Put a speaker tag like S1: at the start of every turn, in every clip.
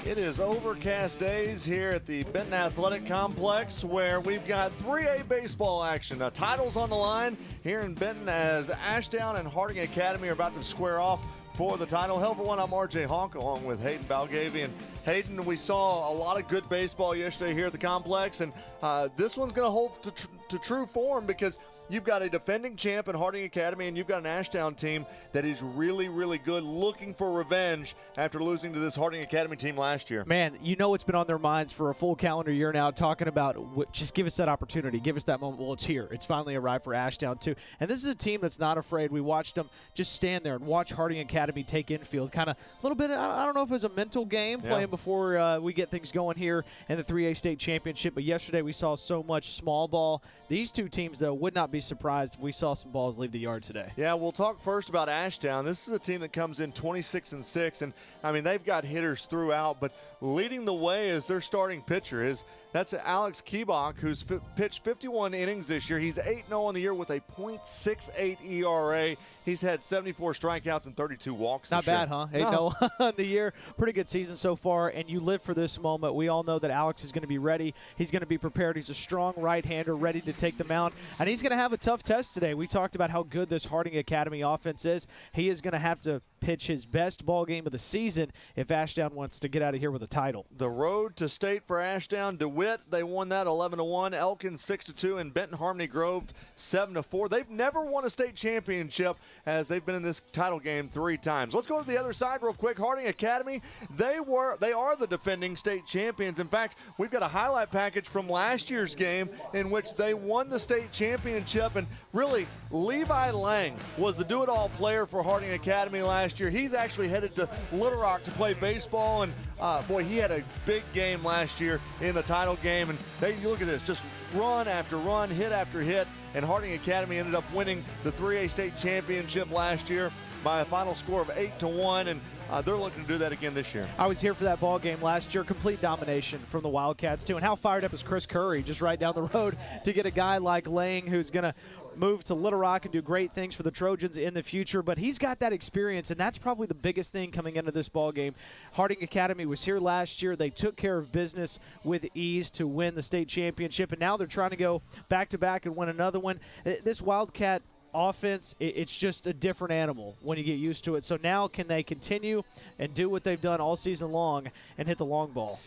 S1: It is overcast days here at the Benton Athletic Complex where we've got 3A baseball action. The title's on the line here in Benton as Ashdown and Harding Academy are about to square off for the title. Hell of a one, I'm RJ Honk along with Hayden Balgavi. And Hayden, we saw a lot of good baseball yesterday here at the complex, and this one's going to hold to true form because you've got a defending champ in Harding Academy, and you've got an Ashdown team that is really, really good, looking for revenge after losing to this Harding Academy team last year.
S2: Man, you know it's been on their minds for a full calendar year now, talking about just give us that opportunity, give us that moment. Well, it's here. It's finally arrived for Ashdown, too. And this is a team that's not afraid. We watched them just stand there and watch Harding Academy take infield. Kind of a little bit, I don't know if it was a mental game playing before we get things going here in the 3A state championship. But yesterday we saw so much small ball. These two teams, though, would not be surprised if we saw some balls leave the yard today.
S1: Yeah, we'll talk first about Ashdown. This is a team that comes in 26-6, and I mean they've got hitters throughout, but leading the way is their starting pitcher. That's Alex Keebach, who's pitched 51 innings this year. He's 8-0 on the year with a .68 ERA. He's had 74 strikeouts and 32 walks
S2: Not
S1: this year.
S2: bad, huh? 8-0 on the year. Pretty good season so far, and you live for this moment. We all know that Alex is going to be ready. He's going to be prepared. He's a strong right-hander ready to take the mound, and he's going to have a tough test today. We talked about how good this Harding Academy offense is. He is going to have to pitch his best ball game of the season if Ashdown wants to get out of here with a title.
S1: The road to state for Ashdown. DeWitt, they won that 11-1. Elkins 6-2, and Benton Harmony Grove 7-4. They've never won a state championship as they've been in this title game 3 times. Let's go to the other side real quick. Harding Academy, they are the defending state champions. In fact, we've got a highlight package from last year's game in which they won the state championship, and really Levi Lang was the do-it-all player for Harding Academy last year. He's actually headed to Little Rock to play baseball, and boy, he had a big game last year in the title game. And you look at this, just run after run, hit after hit, and Harding Academy ended up winning the 3A state championship last year by a final score of 8-1, and they're looking to do that again this year.
S2: I was here for that ball game last year. Complete domination from the Wildcats, too. And how fired up is Chris Curry just right down the road to get a guy like Lang who's going to move to Little Rock and do great things for the Trojans in the future. But he's got that experience, and that's probably the biggest thing coming into this ball game. Harding Academy was here last year. They took care of business with ease to win the state championship, and now they're trying to go back-to-back and win another one. This Wildcat offense, it's just a different animal when you get used to it. So now can they continue and do what they've done all season long and hit the long ball?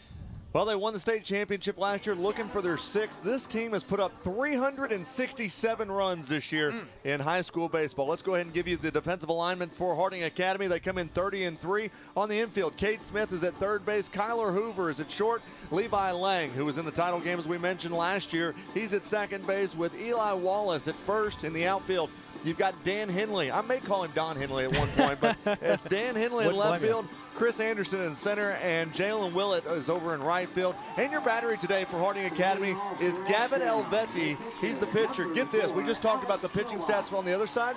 S1: Well, they won the state championship last year, looking for their 6th. This team has put up 367 runs this year in high school baseball. Let's go ahead and give you the defensive alignment for Harding Academy. They come in 30-3 on the infield. Kate Smith is at third base. Kyler Hoover is at short. Levi Lang, who was in the title game as we mentioned last year, he's at second base with Eli Wallace at first in the outfield. You've got Dan Henley. I may call him Don Henley at one point, but it's Dan Henley in left field, Chris Anderson in center, and Jalen Willett is over in right field. And your battery today for Harding Academy is Gavin Elvetti. He's the pitcher. Get this, we just talked about the pitching stats on the other side.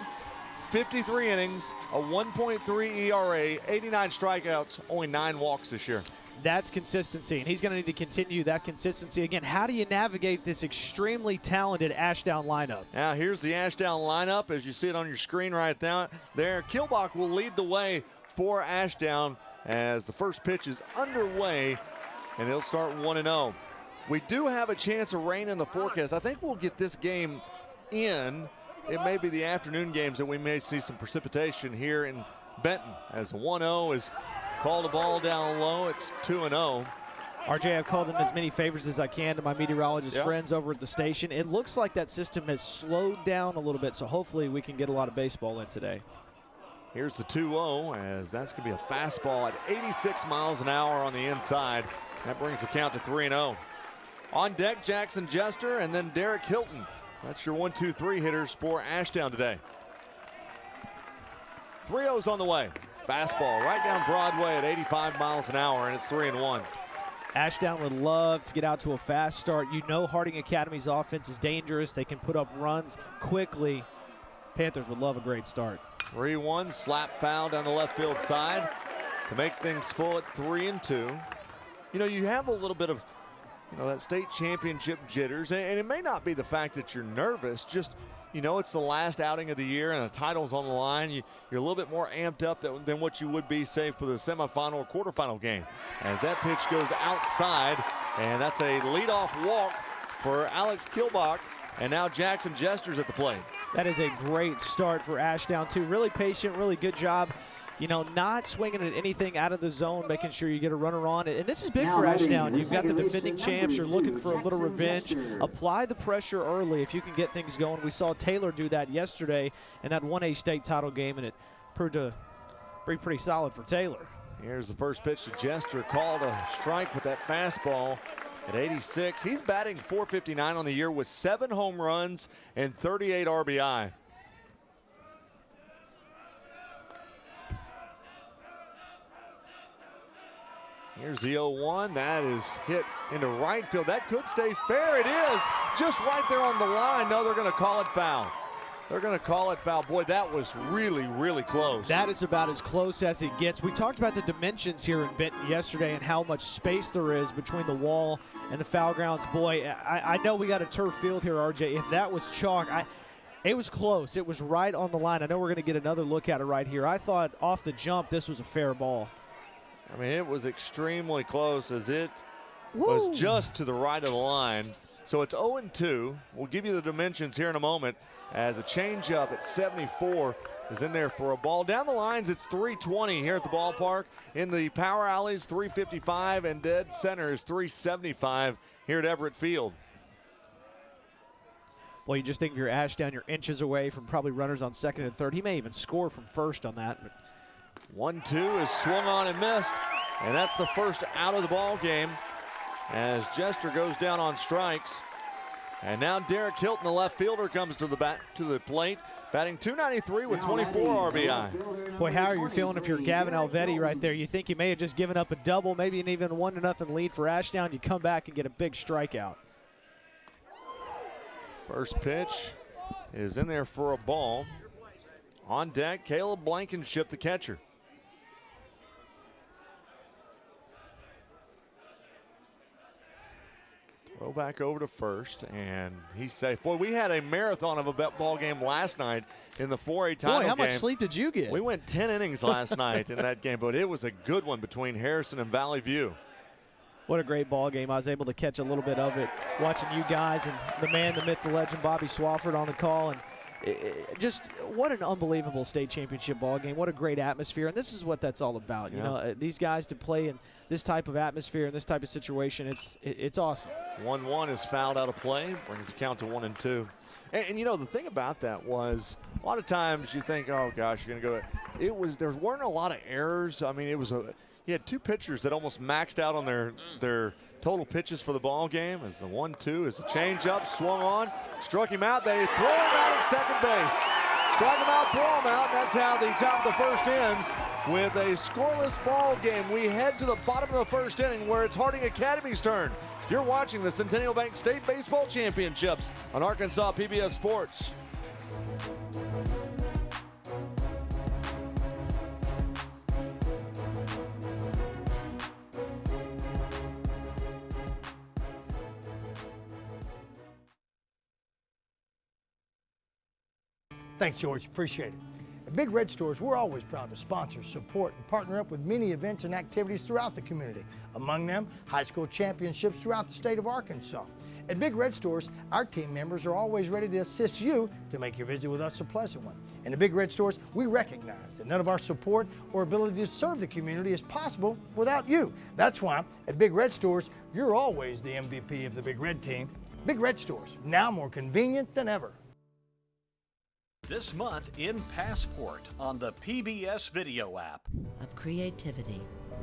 S1: 53 innings, a 1.3 ERA, 89 strikeouts, only 9 walks this year.
S2: That's consistency, and he's going to need to continue that consistency. Again, how do you navigate this extremely talented Ashdown lineup?
S1: Now, here's the Ashdown lineup as you see it on your screen right there. Kilbach will lead the way for Ashdown as the first pitch is underway, and he'll start 1-0. We do have a chance of rain in the forecast. I think we'll get this game in. It may be the afternoon games that we may see some precipitation here in Benton as the 1-0 is called a ball down low. It's 2-0.
S2: RJ, I've called them as many favors as I can to my meteorologist friends over at the station. It looks like that system has slowed down a little bit, so hopefully we can get a lot of baseball in today.
S1: Here's the 2-0, as that's going to be a fastball at 86 miles an hour on the inside. That brings the count to 3-0. On deck, Jackson Jester and then Derek Hilton. That's your 1-2-3 hitters for Ashdown today. 3-0's on the way. Fastball right down Broadway at 85 miles an hour, and it's 3-1.
S2: Ashdown would love to get out to a fast start. You know Harding Academy's offense is dangerous. They can put up runs quickly. Panthers would love a great start.
S1: 3-1, slap foul down the left field side to make things full at 3-2. You know, you have a little bit of, that state championship jitters, and it may not be the fact that you're nervous, just you know it's the last outing of the year and a title's on the line. You're a little bit more amped up than what you would be, say, for the semifinal or quarterfinal game. As that pitch goes outside, and that's a leadoff walk for Alex Kilbach, and now Jackson Jester's at the plate.
S2: That is a great start for Ashdown, too. Really patient, really good job. You know, not swinging at anything out of the zone, making sure you get a runner on it. And this is big for Ashdown. You've got the defending champs. You're looking for a little revenge. Apply the pressure early if you can get things going. We saw Taylor do that yesterday in that 1A state title game, and it proved to be pretty solid for Taylor.
S1: Here's the first pitch to Jester, called a strike with that fastball at 86. He's batting .459 on the year with 7 home runs and 38 RBI. Here's the 0-1. That is hit into right field. That could stay fair. It is just right there on the line. No, they're going to call it foul. They're going to call it foul. Boy, that was really, really close.
S2: That is about as close as it gets. We talked about the dimensions here in Benton yesterday and how much space there is between the wall and the foul grounds. Boy, I know we got a turf field here, RJ. If that was chalk, it was close. It was right on the line. I know we're going to get another look at it right here. I thought off the jump this was a fair ball.
S1: I mean, it was extremely close as it was just to the right of the line. So it's 0-2. We'll give you the dimensions here in a moment as a changeup at 74 is in there for a ball. Down the lines, it's 320 here at the ballpark. In the power alleys, 355, and dead center is 375 here at Everett Field.
S2: Well, you just think if you're Ashdown, you're inches away from probably runners on second and third. He may even score from first on that. But
S1: 1-2 is swung on and missed, and that's the first out of the ball game as Jester goes down on strikes. And now Derek Hilton, the left fielder, comes to the plate, batting .293 with 24 RBI.
S2: Boy, how are you feeling if you're Gavin Elvetti right there? You think you may have just given up a double, maybe an even 1-0 lead for Ashdown. You come back and get a big strikeout.
S1: First pitch is in there for a ball. On deck, Caleb Blankenship, the catcher. Throw back over to first, and he's safe. Boy, we had a marathon of a ball game last night in the 4A title game.
S2: Boy, how much sleep did you get?
S1: We went 10 innings last night in that game, but it was a good one between Harrison and Valley View.
S2: What a great ball game. I was able to catch a little bit of it watching you guys and the man, the myth, the legend, Bobby Swafford on the call. And just what an unbelievable state championship ball game. What a great atmosphere. And this is what that's all about.
S1: Yeah.
S2: You know, these guys to play in this type of atmosphere and this type of situation, it's awesome. 1-1
S1: is fouled out of play, brings the count to 1-2. And you know, the thing about that was a lot of times you think, oh gosh, you're going to go. There weren't a lot of errors. I mean, you had 2 pitchers that almost maxed out on their total pitches for the ball game. As the 1-2 is a changeup, swung on, struck him out. They throw him out at second base. Strike him out, throw him out. That's how the top of the first ends with a scoreless ball game. We head to the bottom of the first inning where it's Harding Academy's turn. You're watching the Centennial Bank State Baseball Championships on Arkansas PBS Sports.
S3: Thanks, George. Appreciate it. At Big Red Stores, we're always proud to sponsor, support, and partner up with many events and activities throughout the community. Among them, high school championships throughout the state of Arkansas. At Big Red Stores, our team members are always ready to assist you to make your visit with us a pleasant one. And at Big Red Stores, we recognize that none of our support or ability to serve the community is possible without you. That's why at Big Red Stores, you're always the MVP of the Big Red team. Big Red Stores, now more convenient than ever.
S4: This month in Passport on the PBS video app.
S5: Of creativity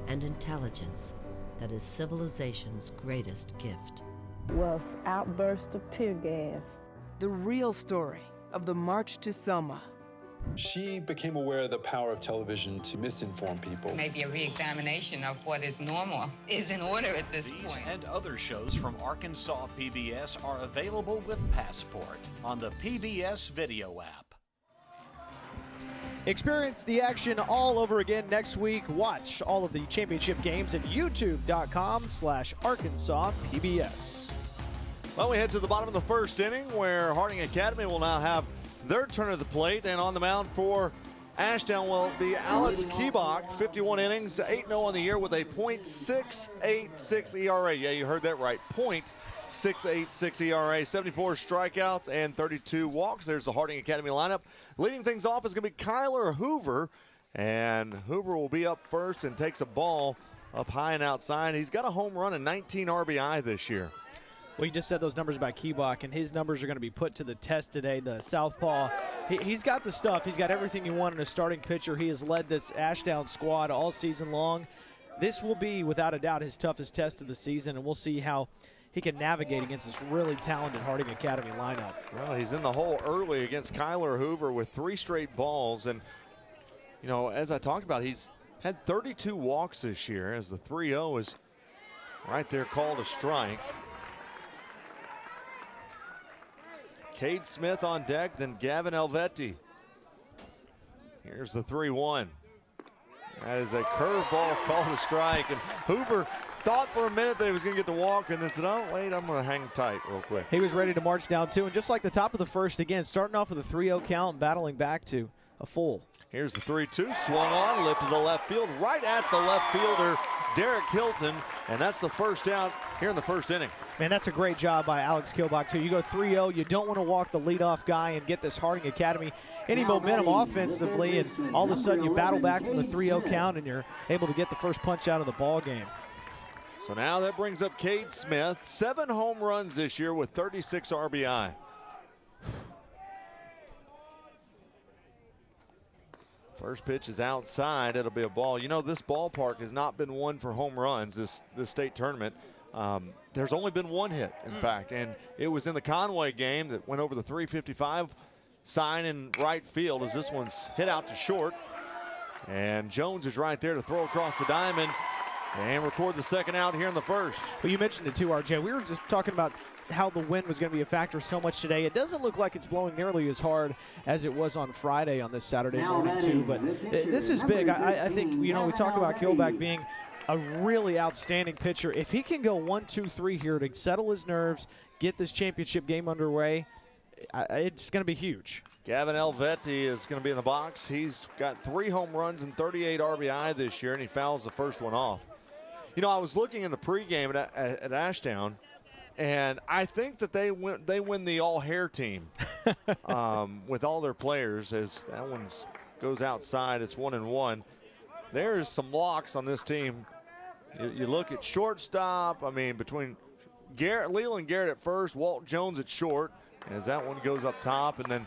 S5: and intelligence that is civilization's greatest gift.
S6: Was outburst of tear gas.
S7: The real story of the March to Selma.
S8: She became aware of the power of television to misinform people.
S9: Maybe a re-examination of what is normal is in order at this point.
S4: These and other shows from Arkansas PBS are available with Passport on the PBS video app.
S2: Experience the action all over again next week. Watch all of the championship games at youtube.com/Arkansas PBS.
S1: Well, we head to the bottom of the first inning where Harding Academy will now have their turn of the plate. And on the mound for Ashdown will be Alex Keebach, 51 innings, 8-0 on the year with a .686 ERA. Yeah, you heard that right, .686 ERA, 74 strikeouts, and 32 walks. There's the Harding Academy lineup. Leading things off is going to be Kyler Hoover, and Hoover will be up first and takes a ball up high and outside. He's got a home run and 19 RBI this year.
S2: Well, you just said those numbers about Kielbach, and his numbers are going to be put to the test today. The southpaw, he's got the stuff. He's got everything you want in a starting pitcher. He has led this Ashdown squad all season long. This will be, without a doubt, his toughest test of the season, and we'll see how he can navigate against this really talented Harding Academy lineup.
S1: Well, he's in the hole early against Kyler Hoover with 3 straight balls. And, you know, as I talked about, he's had 32 walks this year as the 3-0 is right there called a strike. Cade Smith on deck, then Gavin Elvetti. Here's the 3-1. That is a curveball called a strike. And Hoover thought for a minute that he was going to get the walk and then said, oh, wait, I'm going to hang tight real quick.
S2: He was ready to march down, too. And just like the top of the first, again, starting off with a 3-0 count and battling back to a full.
S1: Here's the 3-2, swung on, lifted to the left field, right at the left fielder, Derek Hilton, and that's the first out here in the first inning.
S2: Man, that's a great job by Alex Kilbach, too. You go 3-0, you don't want to walk the leadoff guy and get this Harding Academy any momentum offensively, and all of a sudden you battle back from the 3-0 count and you're able to get the first punch out of the ball game.
S1: So now that brings up Cade Smith, 7 home runs this year with 36 RBI. First pitch is outside. It'll be a ball. You know, this ballpark has not been one for home runs this state tournament. There's only been 1 hit, in fact, and it was in the Conway game that went over the 355 sign in right field as this one's hit out to short. And Jones is right there to throw across the diamond and record the second out here in the first.
S2: Well, you mentioned it too, RJ. We were just talking about how the wind was going to be a factor so much today. It doesn't look like it's blowing nearly as hard as it was on Friday on this Saturday morning too, but this is big. I think, you know, we talk about Kielbach being a really outstanding pitcher. If he can go 1, 2, 3 here to settle his nerves, get this championship game underway, it's going to be huge.
S1: Gavin Elvetti is going to be in the box. He's got 3 home runs and 38 RBI this year, and he fouls the first one off. You know, I was looking in the pregame at Ashdown, and I think that they win the all-hair team with all their players, as that one goes outside. It's 1-1. There's some locks on this team. You look at shortstop. I mean, between Leland Garrett at first, Walt Jones at short, as that one goes up top, and then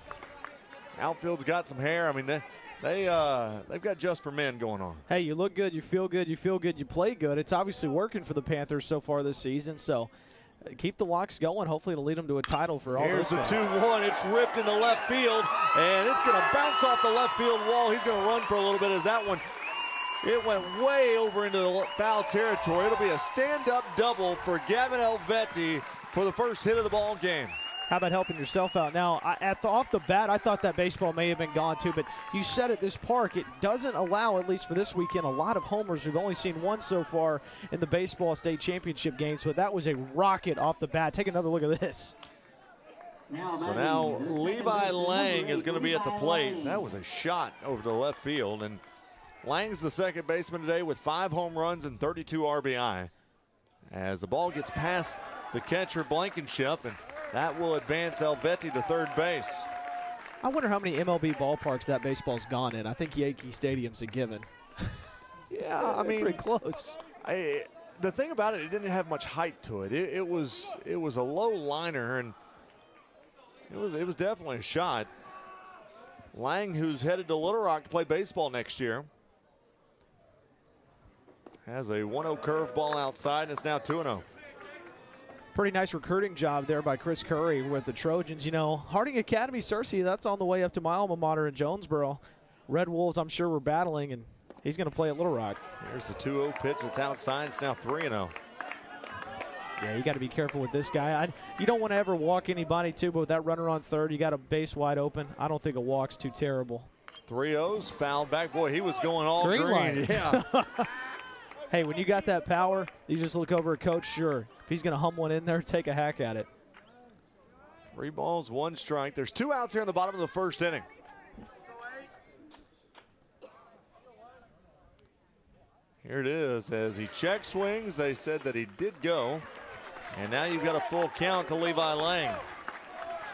S1: outfield's got some hair. I mean, they've got just for men going on.
S2: Hey, you look good, you feel good, you play good. It's obviously working for the Panthers so far this season, so keep the locks going. Hopefully it'll lead them to a title for all
S1: Here's
S2: those
S1: the 2-1. It's ripped into left field, and it's going to bounce off the left field wall. He's going to run for a little bit as that one, it went way over into the foul territory. It'll be a stand-up double for Gavin Elvetti for the first hit of the ball game.
S2: How about helping yourself out? Now, off the bat, I thought that baseball may have been gone too, but you said at this park, it doesn't allow, at least for this weekend, a lot of homers. We've only seen 1 so far in the baseball state championship games, but that was a rocket off the bat. Take another look at this.
S1: So now Levi Lang is going to be at the plate. That was a shot over the left field, and Lang's the second baseman today with 5 home runs and 32 RBI. As the ball gets past the catcher Blankenship, and that will advance Elvetti to third base.
S2: I wonder how many MLB ballparks that baseball's gone in. I think Yankee Stadium's a given.
S1: Yeah, I mean,
S2: pretty close.
S1: The thing about it didn't have much height to it. It was a low liner, and it was definitely a shot. Lang, who's headed to Little Rock to play baseball next year, has a 1-0 curveball outside, and it's now 2-0.
S2: Pretty nice recruiting job there by Chris Curry with the Trojans. You know, Harding Academy, Searcy, that's on the way up to my alma mater in Jonesboro. Red Wolves, I'm sure, were battling, and he's going to play at Little Rock.
S1: Here's the 2-0 pitch. It's outside. It's now 3-0.
S2: Yeah, you got to be careful with this guy. You don't want to ever walk anybody, too, but with that runner on third, you got a base wide open. I don't think a walk's too terrible.
S1: 3-0's fouled back. Boy, he was going all green. Yeah.
S2: Hey, when you got that power, you just look over at Coach. Sure, if he's going to hum one in there, take a hack at it.
S1: 3 balls, 1 strike. There's 2 outs here in the bottom of the first inning. Here it is as he check swings. They said that he did go. And now you've got a full count to Levi Lang.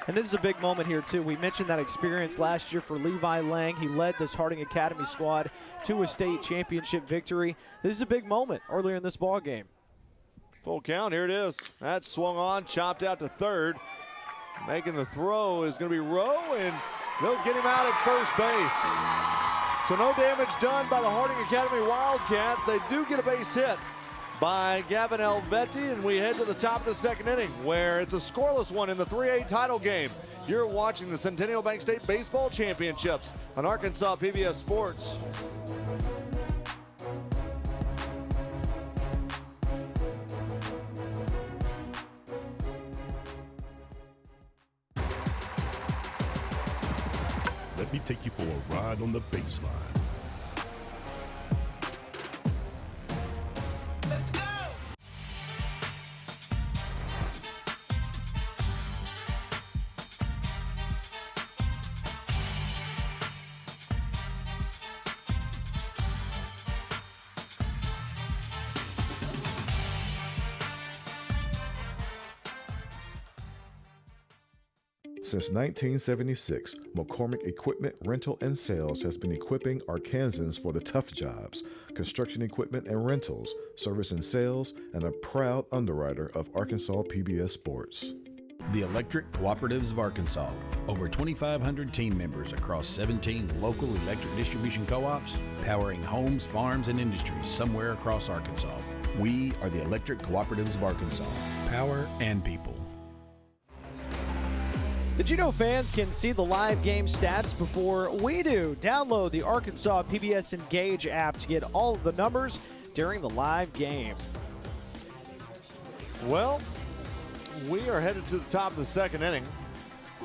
S2: And this is a big moment here, too. We mentioned that experience last year for Levi Lang. He led this Harding Academy squad to a state championship victory. This is a big moment earlier in this ball game.
S1: Full count, here it is. That's swung on, chopped out to third. Making the throw is going to be Rowe, and they'll get him out at first base. So no damage done by the Harding Academy Wildcats. They do get a base hit by Gavin Elvetti, and we head to the top of the second inning where it's a scoreless one in the 3A title game. You're watching the Centennial Bank State Baseball Championships on Arkansas PBS Sports.
S10: Let me take you for a ride on the baseline. Since 1976, McCormick Equipment Rental and Sales has been equipping Arkansans for the tough jobs, construction equipment and rentals, service and sales, and a proud underwriter of Arkansas PBS Sports.
S11: The Electric Cooperatives of Arkansas. Over 2,500 team members across 17 local electric distribution co-ops, powering homes, farms, and industries somewhere across Arkansas. We are the Electric Cooperatives of Arkansas. Power and people.
S2: Did you know fans can see the live game stats before we do? Download the Arkansas PBS Engage app to get all of the numbers during the live game.
S1: Well, we are headed to the top of the second inning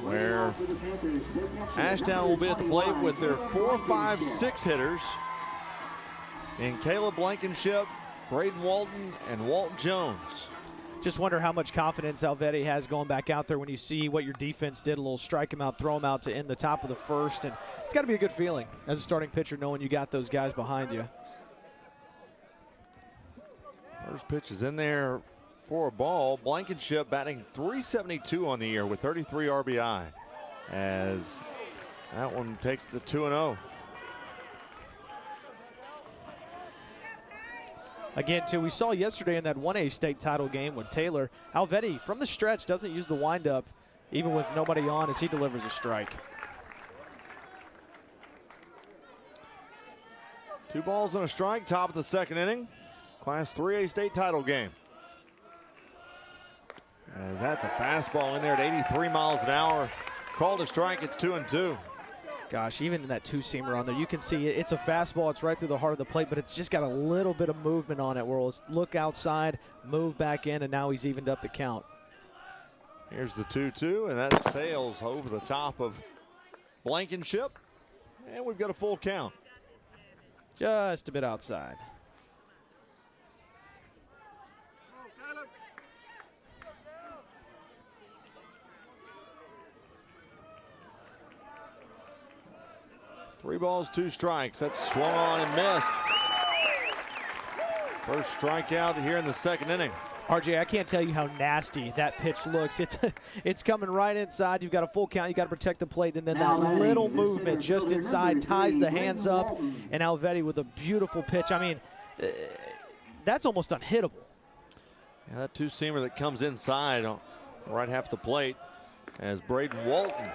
S1: where Ashdown will be at the plate with their 4, 5, 6 hitters in Caleb Blankenship, Braden Walton, and Walt Jones.
S2: Just wonder how much confidence Elvetti has going back out there when you see what your defense did. A little strike him out, throw him out to end the top of the first. And it's got to be a good feeling as a starting pitcher knowing you got those guys behind you.
S1: First pitch is in there for a ball. Blankenship batting .372 on the year with 33 RBI as that one takes the 2-0.
S2: Again, too, we saw yesterday in that 1A state title game with Taylor, Elvetti from the stretch doesn't use the windup even with nobody on as he delivers a strike.
S1: 2 balls and a strike, top of the second inning. Class 3A state title game. As that's a fastball in there at 83 miles an hour. Called a strike, it's 2-2.
S2: Gosh, even in that two-seamer on there, you can see it's a fastball. It's right through the heart of the plate, but it's just got a little bit of movement on it where we'll look outside, move back in, and now he's evened up the count.
S1: Here's the 2-2, and that sails over the top of Blankenship, and we've got a full count.
S2: Just a bit outside.
S1: Three balls, 2 strikes. That's swung on and missed. First strikeout here in the second inning.
S2: RJ, I can't tell you how nasty that pitch looks. It's coming right inside. You've got a full count. You've got to protect the plate. And then that little movement just inside ties the hands up. And Elvetti with a beautiful pitch. I mean, that's almost unhittable.
S1: Yeah, that two-seamer that comes inside on right half the plate as Braden Walton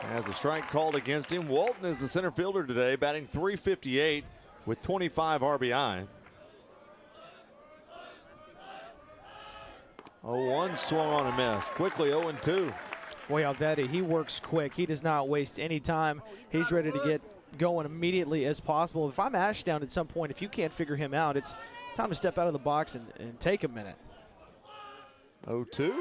S1: has a strike called against him. Walton is the center fielder today, batting .358 with 25 RBI. 0-1 swung on and missed. Quickly 0-2.
S2: Boy, Elvetti, he works quick. He does not waste any time. He's ready to get going immediately as possible. If I'm Ashdown at some point, if you can't figure him out, it's time to step out of the box and take a minute.
S1: 0-2.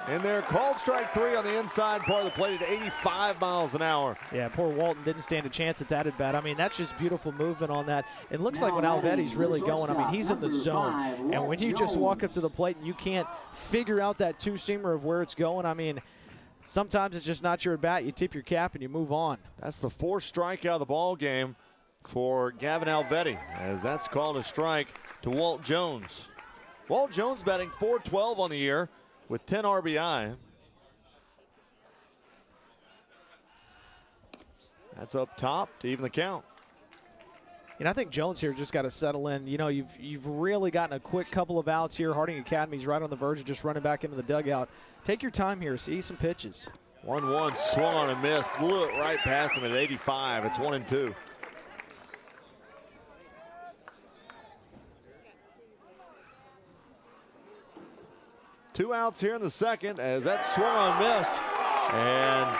S1: In there, called strike 3 on the inside part of the plate at 85 miles an hour.
S2: Yeah, poor Walton didn't stand a chance at that at bat. I mean, that's just beautiful movement on that. It looks like when Elvetti's really going, I mean, he's in the zone. And when you just walk up to the plate and you can't figure out that two-seamer of where it's going, I mean, sometimes it's just not your at-bat. You tip your cap and you move on.
S1: That's the 4th strikeout of the ball game for Gavin Elvetti, as that's called a strike to Walt Jones. Walt Jones batting .412 on the year with 10 RBI. That's up top to even the count.
S2: And I think Jones here just got to settle in. You know, you've really gotten a quick couple of outs here. Harding Academy's right on the verge of just running back into the dugout. Take your time here. See some pitches.
S1: 1-1, swung on and missed. Blew it right past him at 85. It's 1-2. Two outs here in the second as that swung on and missed. And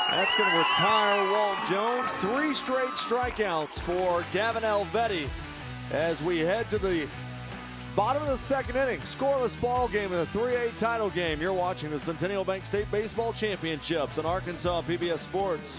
S1: that's going to retire Walt Jones. 3 straight strikeouts for Gavin Elvetti as we head to the bottom of the second inning. Scoreless ball game in the 3A title game. You're watching the Centennial Bank State Baseball Championships on Arkansas PBS Sports.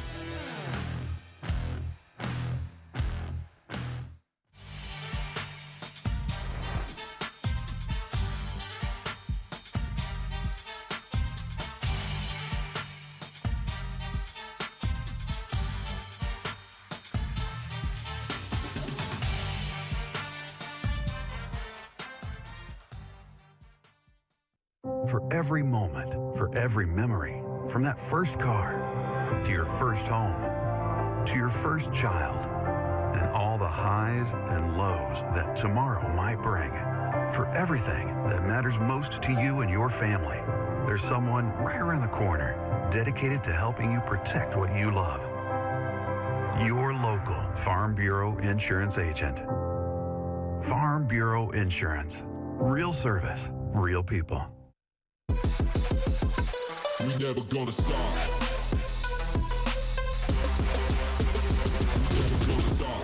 S12: For every moment, for every memory, from that first car, to your first home, to your first child, and all the highs and lows that tomorrow might bring. For everything that matters most to you and your family, there's someone right around the corner dedicated to helping you protect what you love. Your local Farm Bureau insurance agent. Farm Bureau Insurance. Real service, real people.
S13: We never gonna stop. We never gonna stop.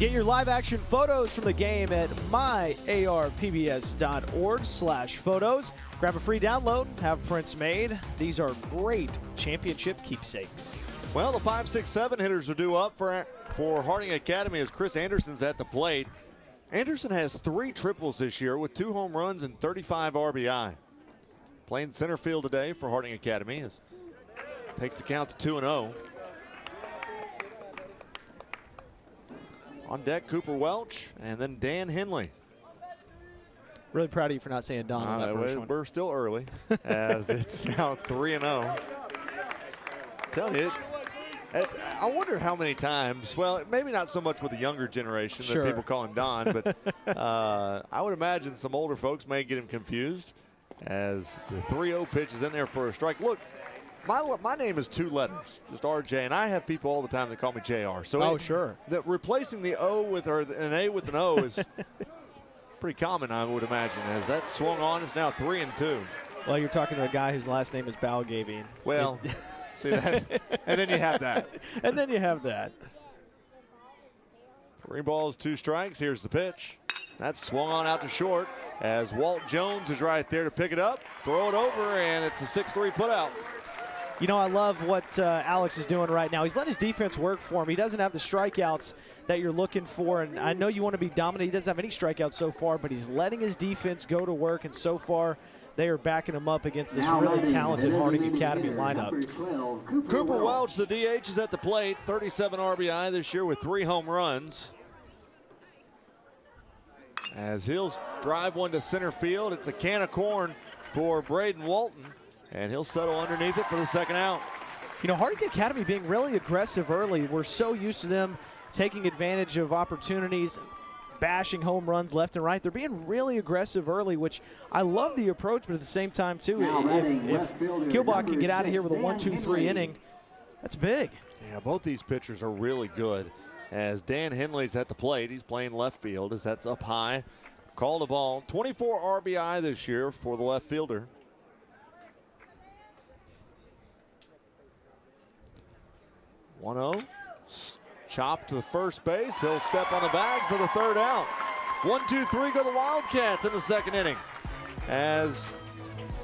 S2: Get your live action photos from the game at myarpbs.org/photos. Grab a free download, have prints made. These are great championship keepsakes.
S1: Well, the 5, 6, 7 hitters are due up for Harding Academy as Chris Anderson's at the plate. Anderson has 3 triples this year with 2 home runs and 35 RBI. Playing center field today for Harding Academy as takes the count to 2-0. On deck, Cooper Welch and then Dan Henley.
S2: Really proud of you for not saying Don on that first one.
S1: We're still early as it's now 3-0. Telling you, I wonder how many times, well, maybe not so much with the younger generation that people call him Don, but I would imagine some older folks may get him confused as the 3-0 pitch is in there for a strike. Look, my name is 2 letters, just RJ, and I have people all the time that call me JR. So that replacing the O with or an A with an O is pretty common, I would imagine, as that swung on. It's now 3-2.
S2: Well, you're talking to a guy whose last name is Balgavin.
S1: Well, see that, and then you have that.
S2: And then you have that.
S1: 3 balls, 2 strikes. Here's the pitch. That's swung on out to short as Walt Jones is right there to pick it up, throw it over, and it's a 6-3 putout.
S2: You know, I love what Alex is doing right now. He's letting his defense work for him. He doesn't have the strikeouts that you're looking for, and I know you want to be dominant. He doesn't have any strikeouts so far, but he's letting his defense go to work, and so far they are backing him up against this really talented Harding Academy lineup.
S1: Cooper Welch, the DH, is at the plate. 37 RBI this year with 3 home runs. As he'll drive one to center field, it's a can of corn for Braden Walton, and he'll settle underneath it for the second out.
S2: You know, Harding Academy being really aggressive early. We're so used to them taking advantage of opportunities, bashing home runs left and right. They're being really aggressive early, which I love the approach, but at the same time, too, if Kielbach can get out of here with a 1-2-3 inning, that's big.
S1: Yeah, both these pitchers are really good. As Dan Henley's at the plate, he's playing left field as that's up high. Called a ball. 24 RBI this year for the left fielder. Chop to the first base. He'll step on the bag for the third out. 1-2-3 go the Wildcats in the second inning. As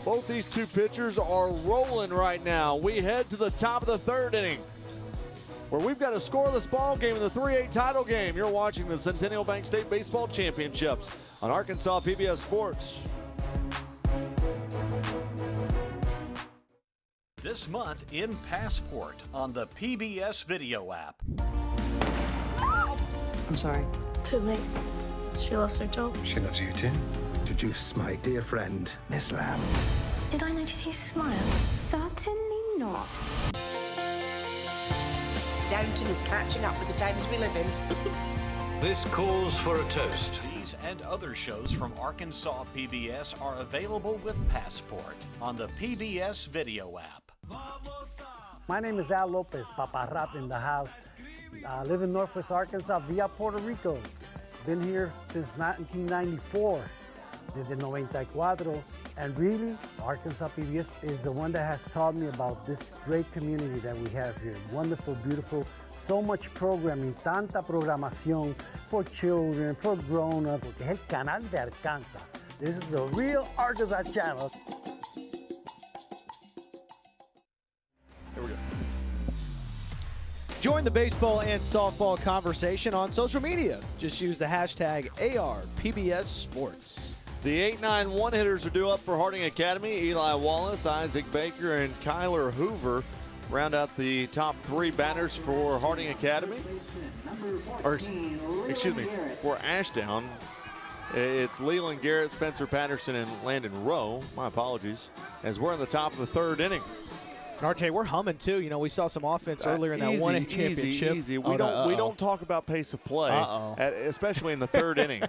S1: both these 2 pitchers are rolling right now. We head to the top of the third inning, where we've got a scoreless ball game in the 3A title game. You're watching the Centennial Bank State Baseball Championships on Arkansas PBS Sports.
S4: this month in Passport on the PBS video app.
S14: I'm sorry.
S15: Too late. She loves her job.
S14: She loves you too. Introduce my dear friend, Miss Lamb.
S15: Did I notice you smile? Certainly not.
S16: Downton is catching up with the times we live in.
S4: This calls for a toast. These and other shows from Arkansas PBS are available with Passport on the PBS video app.
S17: My name is Al Lopez, Papa Rap in the house. I live in Northwest Arkansas via Puerto Rico. Been here since 1994, desde 94. And really, Arkansas PBS is the one that has taught me about this great community that we have here. Wonderful, beautiful, so much programming, tanta programación for children, for grown-ups, porque es el canal de Arkansas. This is a real Arkansas channel.
S1: Here we go.
S2: Join the baseball and softball conversation on social media. Just use the hashtag ARPBSSports.
S1: The 8-9 one-hitters are due up for Harding Academy. Eli Wallace, Isaac Baker, and Kyler Hoover round out the top 3 batters for Harding Academy. Or, excuse me, for Ashdown. It's Leland Garrett, Spencer Patterson, and Landon Rowe. My apologies. As we're in the top of the 3rd inning.
S2: RJ, we're humming too. You know, we saw some offense earlier in that 1A championship.
S1: Easy. We don't talk about pace of play, especially in the 3rd inning,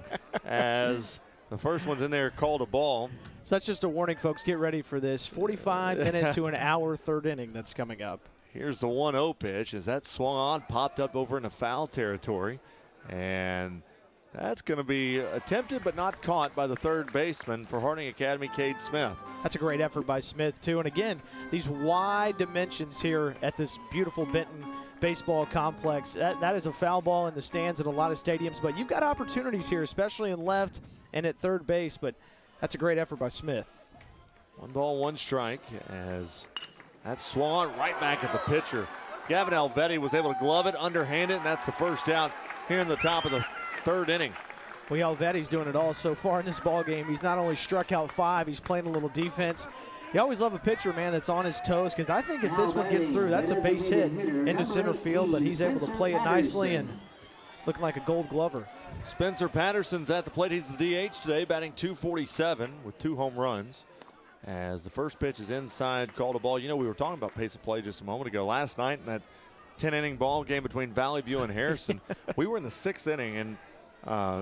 S1: as the first one's in there called a ball.
S2: So that's just a warning, folks. Get ready for this 45-minute to an hour 3rd inning that's coming up.
S1: Here's the 1-0 pitch as that swung on, popped up over into foul territory, and that's going to be attempted but not caught by the 3rd baseman for Harding Academy, Cade Smith.
S2: That's a great effort by Smith, too. And again, these wide dimensions here at this beautiful Benton baseball complex. That is a foul ball in the stands at a lot of stadiums, but you've got opportunities here, especially in left and at 3rd base, but that's a great effort by Smith.
S1: 1 ball, 1 strike as that swung on right back at the pitcher. Gavin Elvetti was able to glove it, underhand it, and that's the first out here in the top of the 3rd inning.
S2: Well, Elvetti's doing it all so far in this ball game. He's not only struck out 5, he's playing a little defense. You always love a pitcher, man, that's on his toes, because I think if this one gets through, that's a base hit into center field, but he's able to play it nicely and looking like a gold glover.
S1: Spencer Patterson's at the plate. He's the DH today, batting .247 with 2 home runs. As the first pitch is inside, called a ball. You know, we were talking about pace of play just a moment ago. Last night in that 10-inning ball game between Valley View and Harrison, we were in the 6th inning, and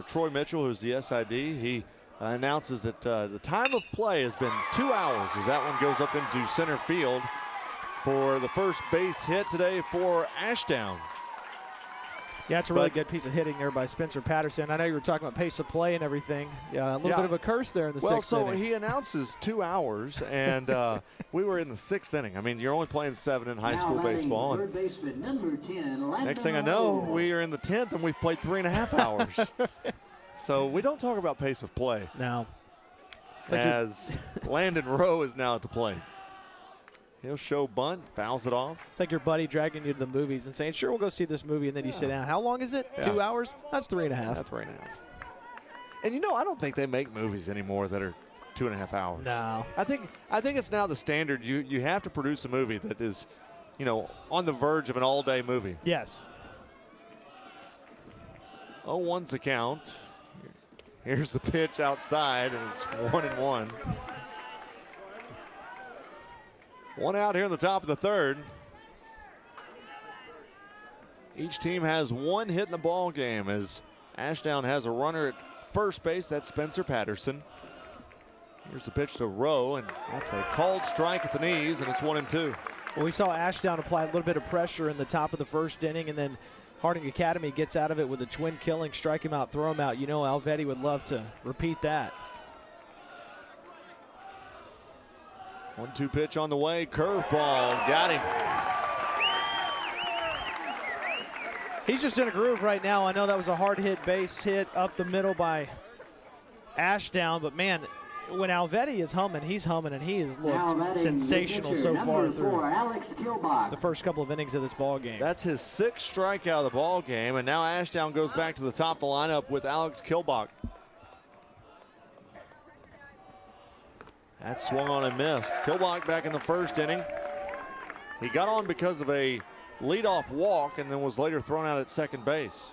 S1: Troy Mitchell, who's the SID, he announces that the time of play has been 2 hours as that one goes up into center field for the first base hit today for Ashdown.
S2: Yeah, it's a really good piece of hitting there by Spencer Patterson. I know you were talking about pace of play and everything. Yeah, a little bit of a curse there in the 6th inning.
S1: Well, so he announces 2 hours, and we were in the 6th inning. I mean, you're only playing 7 in high school baseball.
S18: Third baseman, number 10,
S1: Next thing I know, we are in the 10th, and we've played 3.5 hours. So we don't talk about pace of play.
S2: No.
S1: As Landon Rowe is now at the plate. He'll show bunt, fouls it off.
S2: It's like your buddy dragging you to the movies and saying, sure, we'll go see this movie, and then you sit down. How long is it? 2 hours? That's 3.5.
S1: That's 3.5. And you know, I don't think they make movies anymore that are 2.5 hours.
S2: No.
S1: I think it's now the standard. You have to produce a movie that is, you know, on the verge of an all-day movie.
S2: Yes.
S1: 0-1's the count. Here's the pitch outside, and it's 1-1. 1 out here in the top of the 3rd. Each team has 1 hit in the ball game as Ashdown has a runner at first base. That's Spencer Patterson. Here's the pitch to Rowe, and that's a called strike at the knees, and it's 1-2.
S2: Well, we saw Ashdown apply a little bit of pressure in the top of the 1st inning, and then Harding Academy gets out of it with a twin killing, strike him out, throw him out. You know, Elvetti would love to repeat that.
S1: 1-2 pitch on the way, curveball, got him.
S2: He's just in a groove right now. I know that was a hard hit base hit up the middle by Ashdown, but man, when Elvetti is humming, he's humming, and he has looked sensational so far through the first couple of innings of this ball game.
S1: That's his 6th strikeout of the ball game, and now Ashdown goes back to the top of the lineup with Alex Kilbach. That swung on and missed. Kilbach back in the 1st inning. He got on because of a leadoff walk and then was later thrown out at second base.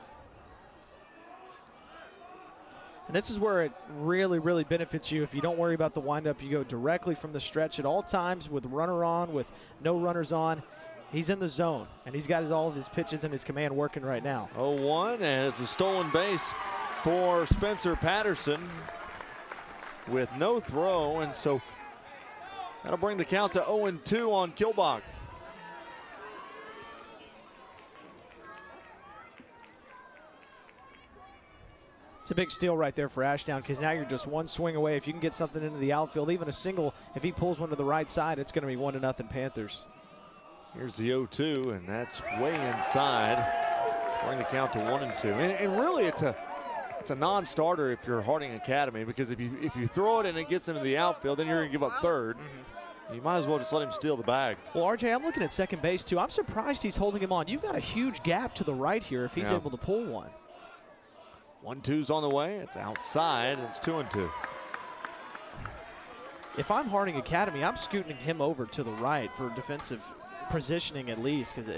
S2: And this is where it really, really benefits you. If you don't worry about the windup, you go directly from the stretch at all times with runner on, with no runners on. He's in the zone, and he's got all of his pitches and his command working right now.
S1: 0-1, and it's a stolen base for Spencer Patterson with no throw, and so that'll bring the count to 0-2 on Kilbach.
S2: It's a big steal right there for Ashdown, because now you're just one swing away. If you can get something into the outfield, even a single, if he pulls one to the right side, it's going to be 1-0 Panthers.
S1: Here's the 0-2, and that's way inside. Bring the count to 1-2. And really, it's a non-starter if you're Harding Academy, because if you throw it and it gets into the outfield, then you're going to give up third. You might as well just let him steal the bag.
S2: Well, RJ, I'm looking at second base, too. I'm surprised he's holding him on. You've got a huge gap to the right here if he's able to pull one.
S1: 1-2's on the way. It's outside. It's 2-2.
S2: If I'm Harding Academy, I'm scooting him over to the right for defensive positioning at least, because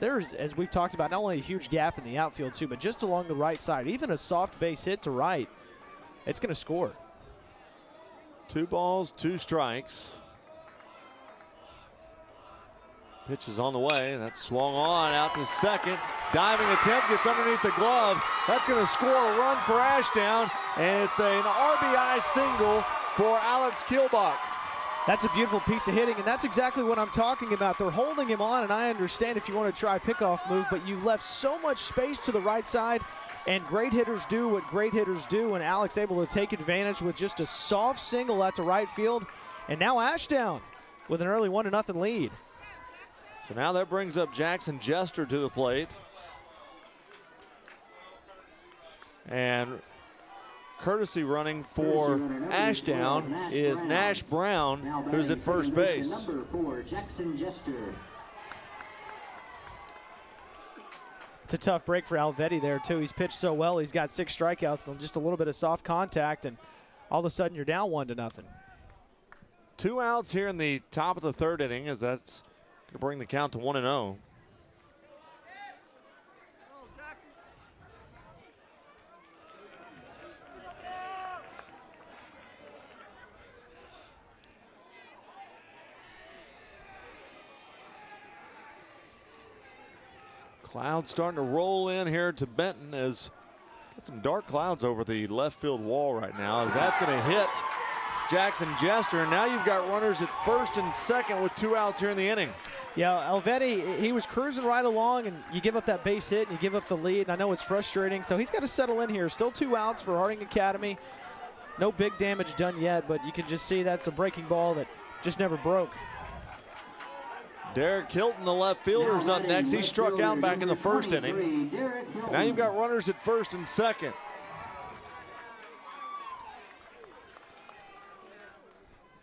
S2: there's, as we've talked about, not only a huge gap in the outfield too, but just along the right side, even a soft base hit to right, it's going to score.
S1: 2 balls, 2 strikes. Pitch is on the way. That's swung on out to second. Diving attempt gets underneath the glove. That's going to score a run for Ashdown, and it's an RBI single for Alex Kielbach.
S2: That's a beautiful piece of hitting, and that's exactly what I'm talking about. They're holding him on, and I understand if you want to try a pickoff move, but you've left so much space to the right side, and great hitters do what great hitters do, and Alex able to take advantage with just a soft single out to right field, and now Ashdown with an early 1-0 lead.
S1: So now that brings up Jackson Jester to the plate. And courtesy running for Ashdown is Nash Brown, who's at first base.
S18: Number 4, Jackson Jester.
S2: It's a tough break for Elvetti there, too. He's pitched so well. He's got 6 strikeouts and just a little bit of soft contact, and all of a sudden you're down 1-0.
S1: 2 outs here in the top of the 3rd inning, as that's going to bring the count to 1-0. Clouds starting to roll in here to Benton, as got some dark clouds over the left field wall right now, as that's going to hit Jackson Jester. And now you've got runners at first and second with 2 outs here in the inning.
S2: Yeah, Elvetti, he was cruising right along, and you give up that base hit and you give up the lead, and I know it's frustrating, so he's got to settle in here. Still 2 outs for Harding Academy. No big damage done yet, but you can just see that's a breaking ball that just never broke.
S1: Derek Hilton, the left fielder, is up next. He struck out back in the 1st inning. Now you've got runners at first and second.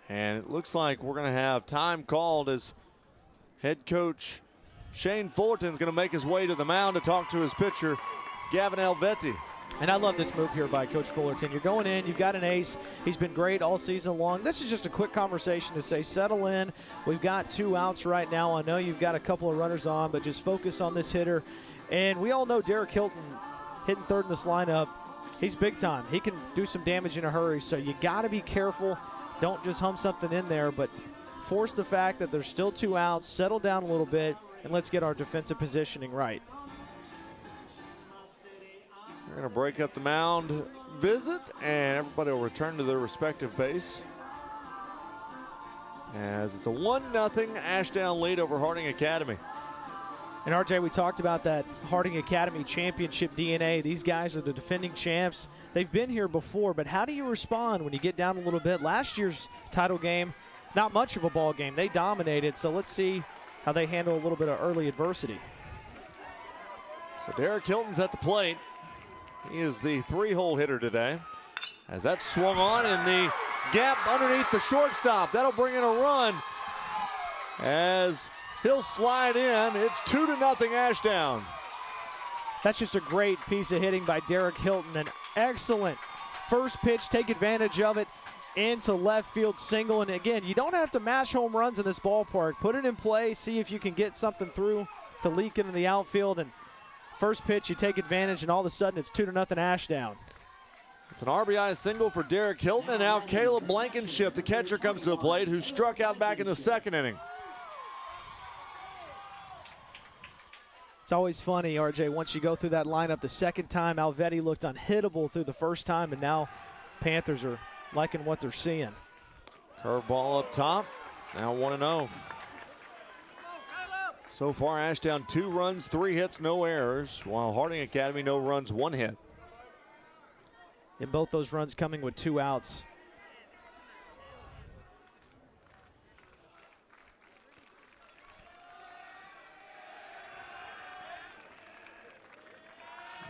S1: And it looks like we're going to have time called, as head coach Shane Fullerton is going to make his way to the mound to talk to his pitcher, Gavin Elvetti.
S2: And I love this move here by Coach Fullerton. You're going in, you've got an ace. He's been great all season long. This is just a quick conversation to say, settle in. We've got 2 outs right now. I know you've got a couple of runners on, but just focus on this hitter. And we all know Derek Hilton hitting 3rd in this lineup. He's big time. He can do some damage in a hurry, so you got to be careful. Don't just hum something in there, but force the fact that there's still 2 outs, settle down a little bit, and let's get our defensive positioning right.
S1: We're going to break up the mound visit, and everybody will return to their respective base, as it's a 1-0 Ashdown lead over Harding Academy.
S2: And RJ, we talked about that Harding Academy championship DNA. These guys are the defending champs. They've been here before, but how do you respond when you get down a little bit? Last year's title game, not much of a ball game. They dominated, so let's see how they handle a little bit of early adversity.
S1: So Derek Hilton's at the plate. He is the 3-hole hitter today, as that's swung on in the gap underneath the shortstop. That'll bring in a run, as he'll slide in. It's 2-0 Ashdown.
S2: That's just a great piece of hitting by Derek Hilton. An excellent first pitch, take advantage of it. into left field single. And again, you don't have to mash home runs in this ballpark. Put it in play, see if you can get something through to leak into the outfield. And first pitch, you take advantage, and all of a sudden it's 2-0 Ashdown.
S1: It's an RBI single for Derek Hilton, and now Caleb Blankenship, the catcher, comes to the plate, who struck out back in the second inning.
S2: It's always funny, RJ, once you go through that lineup the second time. Elvetti looked unhittable through the first time, and now Panthers are liking what they're seeing.
S1: Curveball up top. It's now 1-0. So far, Ashdown 2 runs, 3 hits, no errors, while Harding Academy no runs, 1 hit.
S2: And both those runs coming with 2 outs.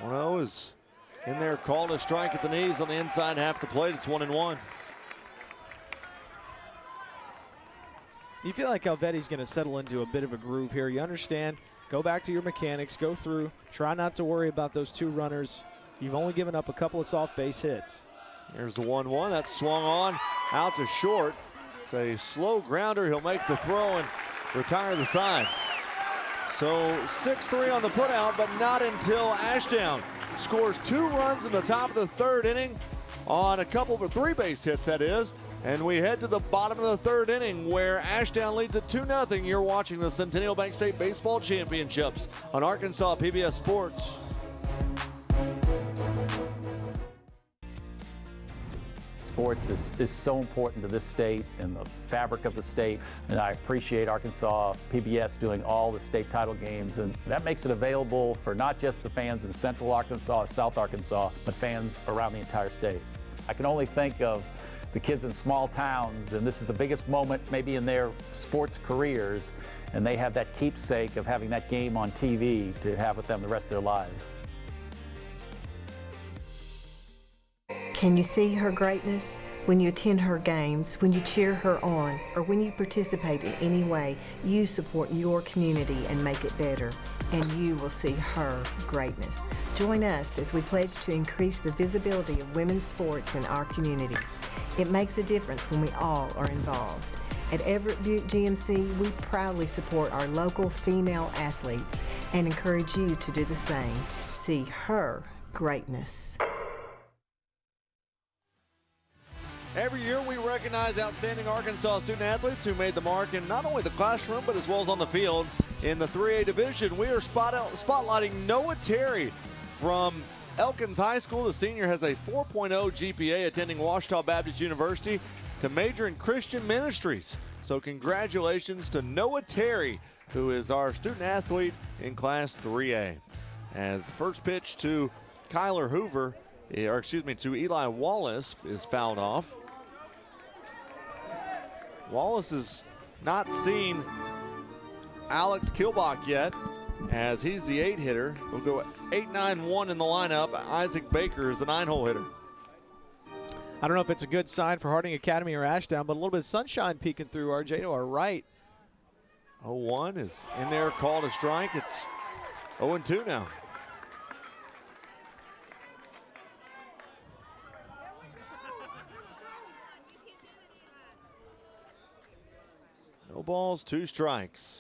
S1: One-0 is in there, called a strike at the knees on the inside half the plate. It's 1-1.
S2: You feel like Elvetti's going to settle into a bit of a groove here. You understand, go back to your mechanics, go through, try not to worry about those 2 runners. You've only given up a couple of soft base hits.
S1: Here's the 1-1. That's swung on out to short. It's a slow grounder. He'll make the throw and retire the side. So 6-3 on the putout, but not until Ashdown scores 2 runs in the top of the 3rd inning on a couple of 3 base hits, that is. And we head to the bottom of the 3rd inning where Ashdown leads at 2-0. You're watching the Centennial Bank State Baseball Championships on Arkansas PBS Sports.
S19: Sports is so important to this state and the fabric of the state, and I appreciate Arkansas PBS doing all the state title games, and that makes it available for not just the fans in Central Arkansas, South Arkansas, but fans around the entire state. I can only think of the kids in small towns, and this is the biggest moment maybe in their sports careers, and they have that keepsake of having that game on TV to have with them the rest of their lives.
S20: Can you see her greatness? When you attend her games, when you cheer her on, or when you participate in any way, you support your community and make it better, and you will see her greatness. Join us as we pledge to increase the visibility of women's sports in our communities. It makes a difference when we all are involved. At Everett Buick GMC, we proudly support our local female athletes and encourage you to do the same. See her greatness.
S1: Every year we recognize outstanding Arkansas student athletes who made the mark in not only the classroom but as well as on the field. In the 3A division, we are spotlighting Noah Terry from Elkins High School. The senior has a 4.0 GPA, attending Ouachita Baptist University to major in Christian ministries. So congratulations to Noah Terry, who is our student athlete in Class 3A. As the first pitch to Hoover, to Eli Wallace is fouled off. Wallace has not seen Alex Kilbach yet, as he's the 8 hitter. We'll go 8-9-1 in the lineup. Isaac Baker is the 9-hole hitter.
S2: I don't know if it's a good sign for Harding Academy or Ashdown, but a little bit of sunshine peeking through, RJ, to our right.
S1: 0-1 is in there, called a strike. It's 0-2 now. No balls, 2 strikes.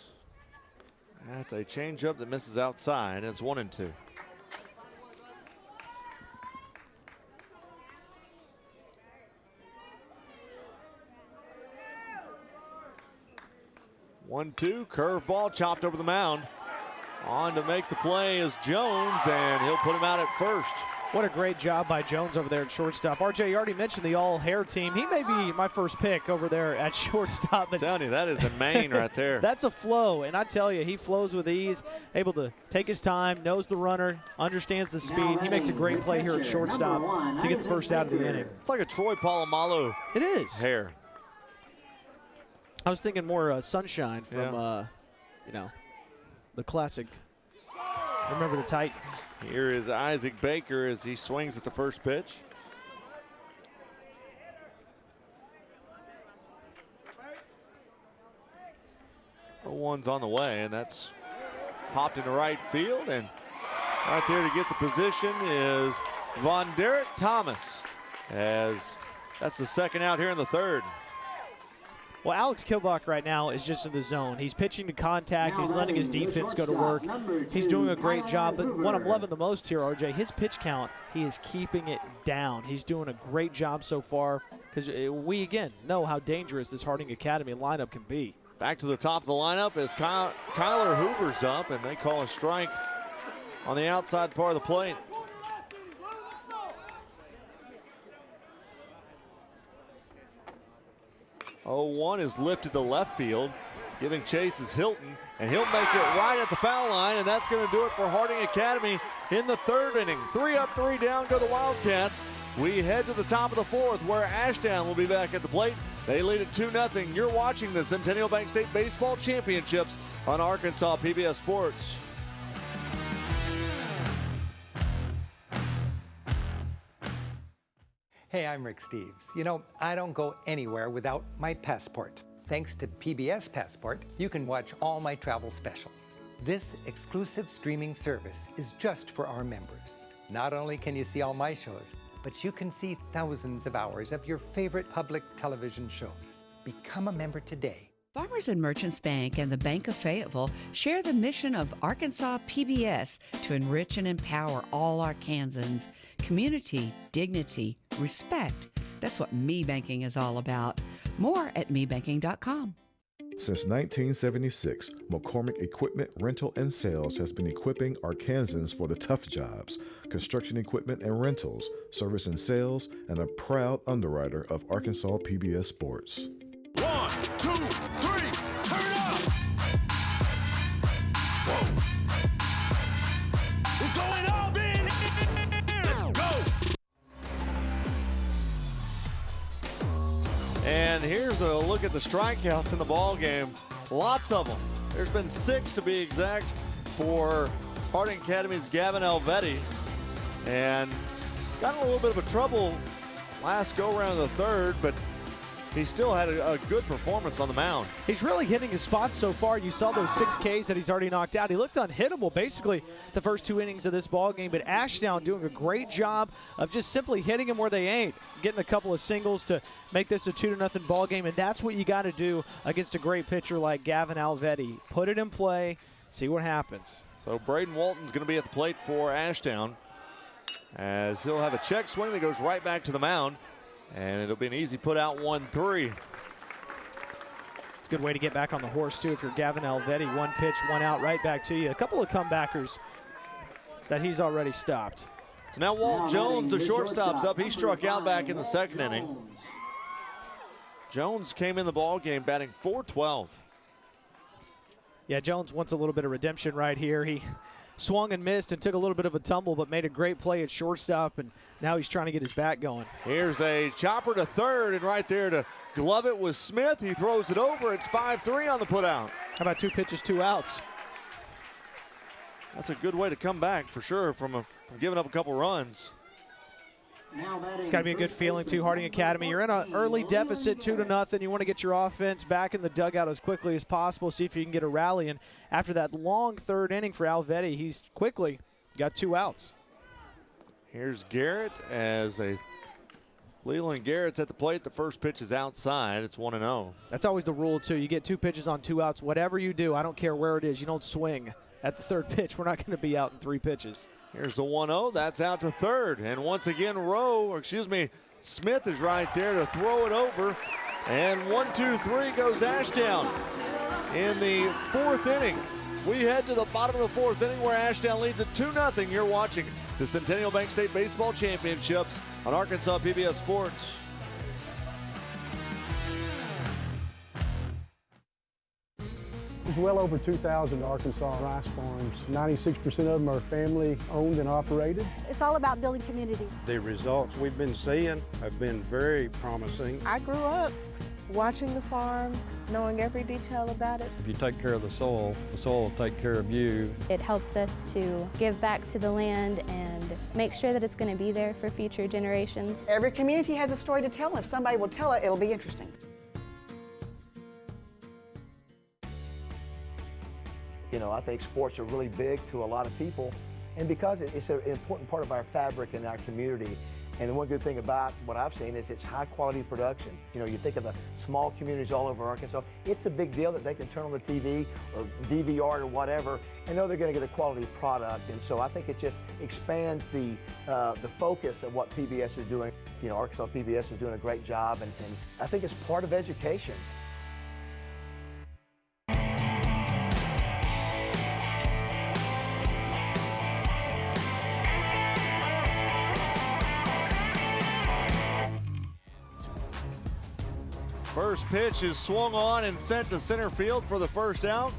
S1: That's a changeup that misses outside. It's 1-2. One-two, curveball chopped over the mound. On to make the play is Jones, and he'll put him out at first.
S2: What a great job by Jones over there at shortstop. RJ, you already mentioned the all-hair team. He may be my first pick over there at shortstop. But
S1: I'm telling you, that is a main right there.
S2: That's a flow, and I tell you, he flows with ease, able to take his time, knows the runner, understands the speed. He makes a great play here at shortstop to get the first out of the inning.
S1: It's like a Troy Polamalu hair.
S2: I was thinking more sunshine from, the classic Remember the Titans.
S1: Here is Isaac Baker as he swings at the first pitch. The one's on the way, and that's popped into right field. And right there to get the position is Von Derek Thomas, as That's the second out here in the third.
S2: Well, Alex Kilbach right now is just in the zone. He's pitching to contact. He's letting his defense go to work. He's doing a great job. But what I'm loving the most here, RJ, his pitch count, he is keeping it down. He's doing a great job so far because we, again, know how dangerous this Harding Academy lineup can be.
S1: Back to the top of the lineup as Kyler Hoover's up, and they call a strike on the outside part of the plate. Oh, 1 is lifted to left field. Giving chase is Hilton, and he'll make it right at the foul line, and that's going to do it for Harding Academy in the third inning. 3 up, 3 down go the Wildcats. We head to the top of the fourth where Ashdown will be back at the plate. They lead it 2-0. You're watching the Centennial Bank State Baseball Championships on Arkansas PBS Sports.
S21: Hey, I'm Rick Steves. You know, I don't go anywhere without my passport. Thanks to PBS Passport, you can watch all my travel specials. This exclusive streaming service is just for our members. Not only can you see all my shows, but you can see thousands of hours of your favorite public television shows. Become a member today.
S22: Farmers and Merchants Bank and the Bank of Fayetteville share the mission of Arkansas PBS to enrich and empower all Arkansans. Community, dignity, respect. That's what Me Banking is all about. More at mebanking.com.
S10: Since 1976, McCormick Equipment Rental and Sales has been equipping Arkansans for the tough jobs, construction equipment and rentals, service and sales, and a proud underwriter of Arkansas PBS Sports.
S13: 1, 2, 3, turn up! Whoa. What's going on in here? Let's go!
S1: And here's a look at the strikeouts in the ball game. Lots of them. There's been 6 to be exact for Harding Academy's Gavin Elvetti. And got in a little bit of a trouble last go-around of the third, but he still had a good performance on the mound.
S2: He's really hitting his spots so far. You saw those 6 Ks that he's already knocked out. He looked unhittable basically the first 2 innings of this ball game, but Ashdown doing a great job of just simply hitting them where they ain't, getting a couple of singles to make this a 2-0 ball game, and that's what you got to do against a great pitcher like Gavin Elvetti. Put it in play, see what happens.
S1: So Braden Walton's going to be at the plate for Ashdown as he'll have a check swing that goes right back to the mound. And it'll be an easy put out 1-3.
S2: It's a good way to get back on the horse, too, if you're Gavin Elvetti. 1 pitch, 1 out, right back to you. A couple of comebackers that he's already stopped.
S1: So now Walt Jones, the shortstop's up. He struck out back in the second inning. Jones came in the ball game batting .412.
S2: Yeah, Jones wants a little bit of redemption right here. He swung and missed and took a little bit of a tumble, but made a great play at shortstop, and now he's trying to get his bat going.
S1: Here's a chopper to third, and right there to glove it was Smith. He throws it over. It's 5-3 on the putout.
S2: How about 2 pitches, 2 outs?
S1: That's a good way to come back for sure from giving up a couple runs.
S2: It's got to be a good feeling, too, Harding Academy. You're in an early deficit, 2-0. You want to get your offense back in the dugout as quickly as possible, see if you can get a rally. And after that long third inning for Elvetti, he's quickly got 2 outs.
S1: Here's Garrett as Leland Garrett's at the plate. The first pitch is outside. It's 1-0.
S2: That's always the rule, too. You get 2 pitches on 2 outs. Whatever you do, I don't care where it is, you don't swing at the third pitch. We're not going to be out in 3 pitches.
S1: Here's the 1-0. That's out to third. And once again, Smith is right there to throw it over. And 1-2-3 goes Ashdown in the 4th inning. We head to the bottom of the 4th inning where Ashdown leads it 2-0. You're watching the Centennial Bank State Baseball Championships on Arkansas PBS Sports.
S23: There's well over 2,000 Arkansas rice farms. 96% of them are family owned and operated.
S24: It's all about building community.
S25: The results we've been seeing have been very promising.
S6: I grew up watching the farm, knowing every detail about it.
S26: If you take care of the soil will take care of you.
S27: It helps us to give back to the land and make sure that it's going to be there for future generations.
S16: Every community has a story to tell, and if somebody will tell it, it'll be interesting.
S28: You know, I think sports are really big to a lot of people, and because it's an important part of our fabric and our community, And the one good thing about what I've seen is it's high quality production. You know, you think of the small communities all over Arkansas, it's a big deal that they can turn on the TV or DVR or whatever and know they're going to get a quality product. And so I think it just expands the focus of what PBS is doing. You know, Arkansas PBS is doing a great job, and I think it's part of education.
S1: First pitch is swung on and sent to center field for the first out.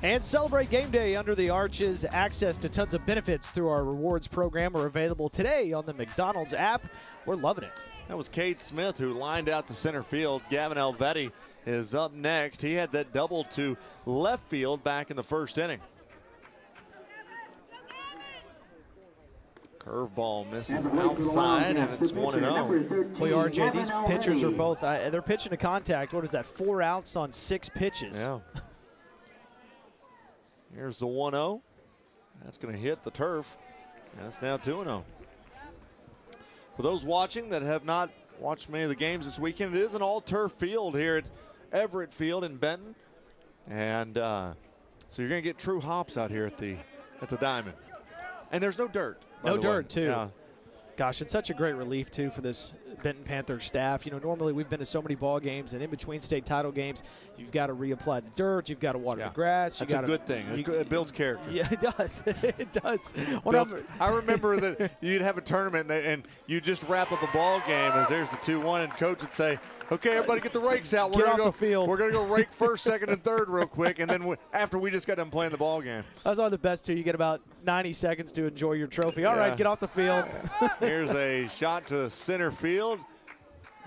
S2: And celebrate game day under the arches. Access to tons of benefits through our rewards program are available today on the McDonald's app. We're loving it.
S1: That was Kate Smith who lined out to center field. Gavin Elvetti is up next. He had that double to left field back in the first inning. Curveball misses outside, and it's 1-0.
S2: Boy, RJ, these pitchers are both, they're pitching to contact. What is that, 4 outs on 6 pitches?
S1: Yeah. Here's the 1-0. That's going to hit the turf. That's now 2-0. For those watching that have not watched many of the games this weekend, it is an all-turf field here at Everett Field in Benton. And so you're going to get true hops out here at the diamond. And there's no dirt.
S2: No dirt, too.
S1: Yeah.
S2: Gosh, it's such a great relief, too, for this Benton Panther staff. You know, normally we've been to so many ball games, and in between state title games, you've got to reapply the dirt, you've got to water the grass.
S1: That's a good thing. It builds character.
S2: Yeah, it does. It does.
S1: I remember that you'd have a tournament, and you just wrap up a ball game as there's the 2-1, and coach would say, okay, everybody get the rakes out. We're
S2: Get off the field.
S1: We're going to go rake first, second, and third real quick, and then after we just got done playing the ball game.
S2: That's on the best, too. You get about 90 seconds to enjoy your trophy. All right, get off the field.
S1: Here's a shot to center field